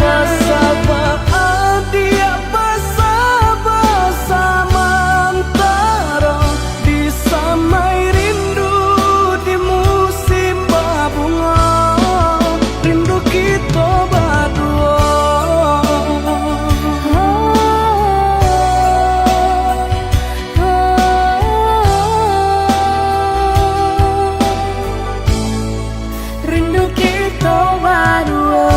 Basabah adia basabah samantara disamai rindu di musim babunga rindu kita berdua. rindu kita berdua.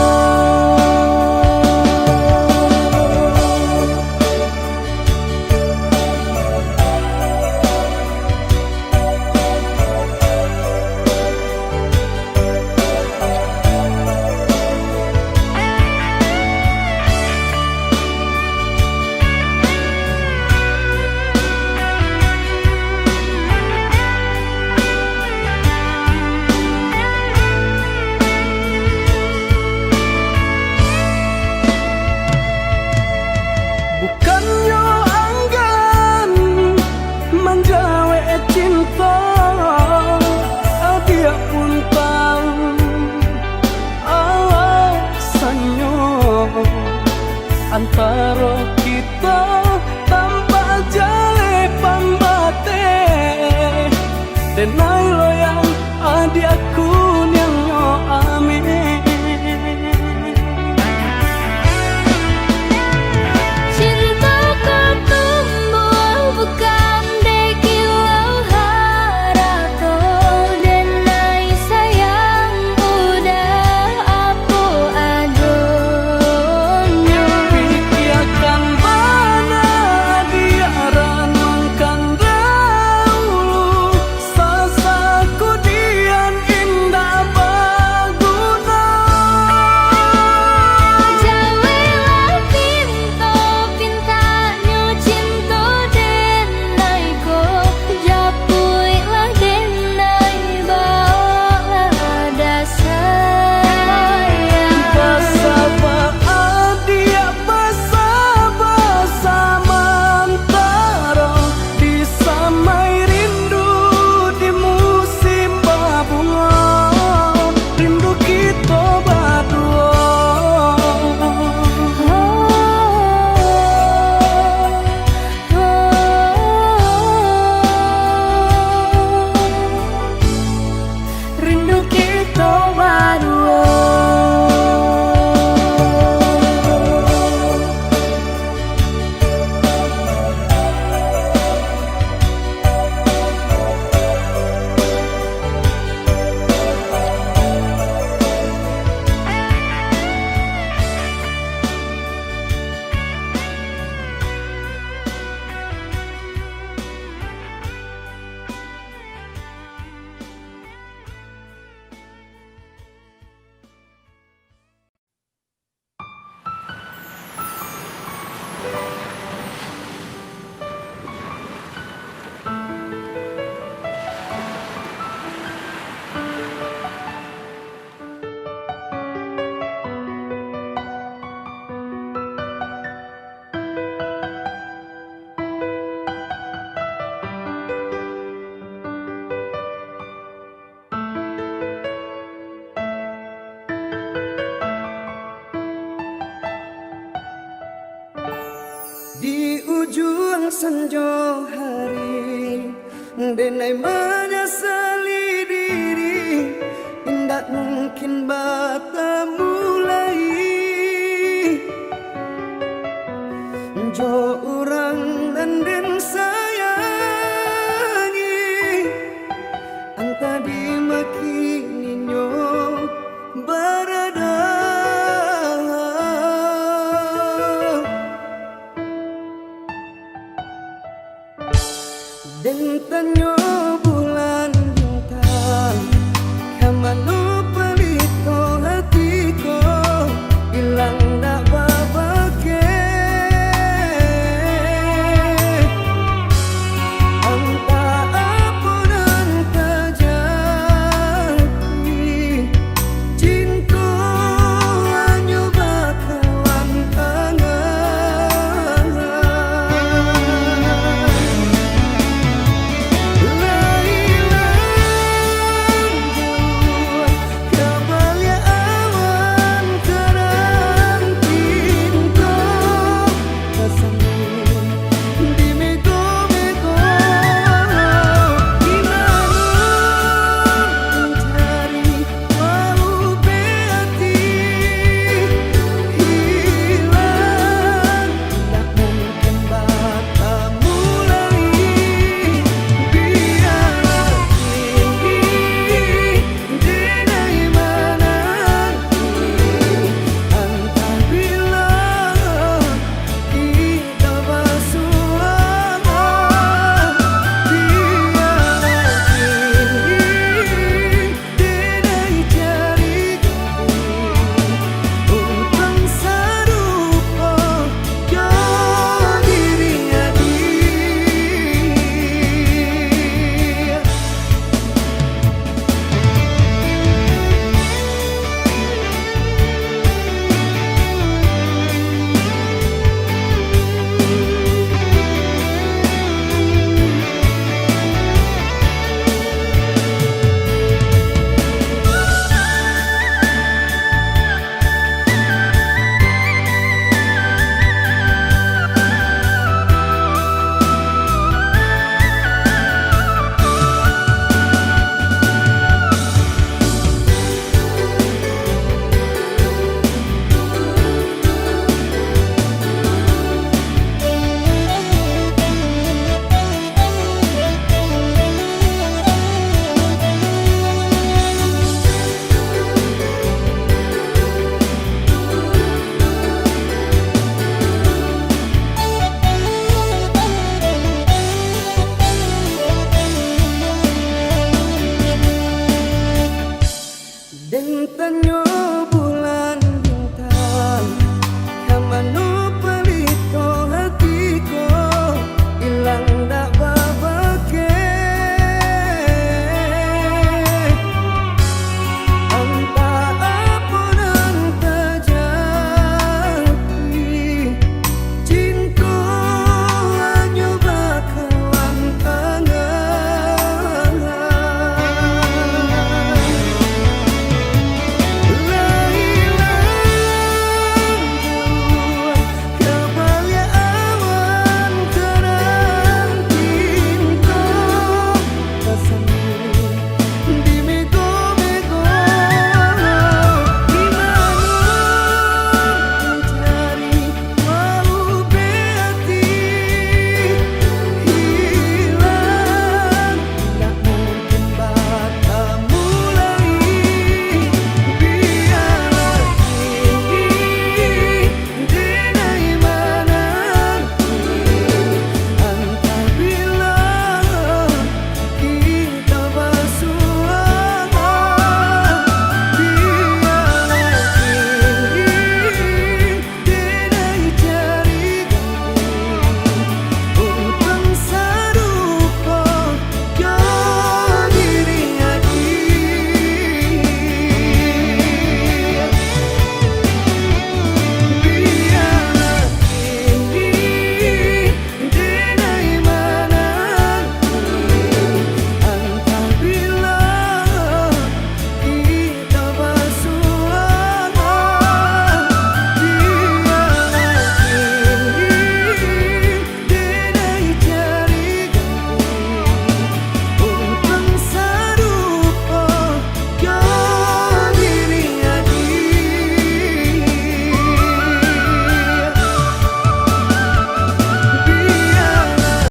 antara kita tanpa jale pambate denai loyang adi aku yang nyo ame Cinta kau tumbuh bukan dekilau harato denai sayang udah aku adonyo Pikiakan mana dia ranangkan dahulu sasaku dian indah baguna Jawelah pinto pintanyo cinta denai ko japuilah denai bawa dasayang Basa dia basa-basa mantara disamai rindu di musim berbunga rindu kita berdua Rindu kita berdua Di ujung senja hari denai menyesali diri tidak mungkin bertemu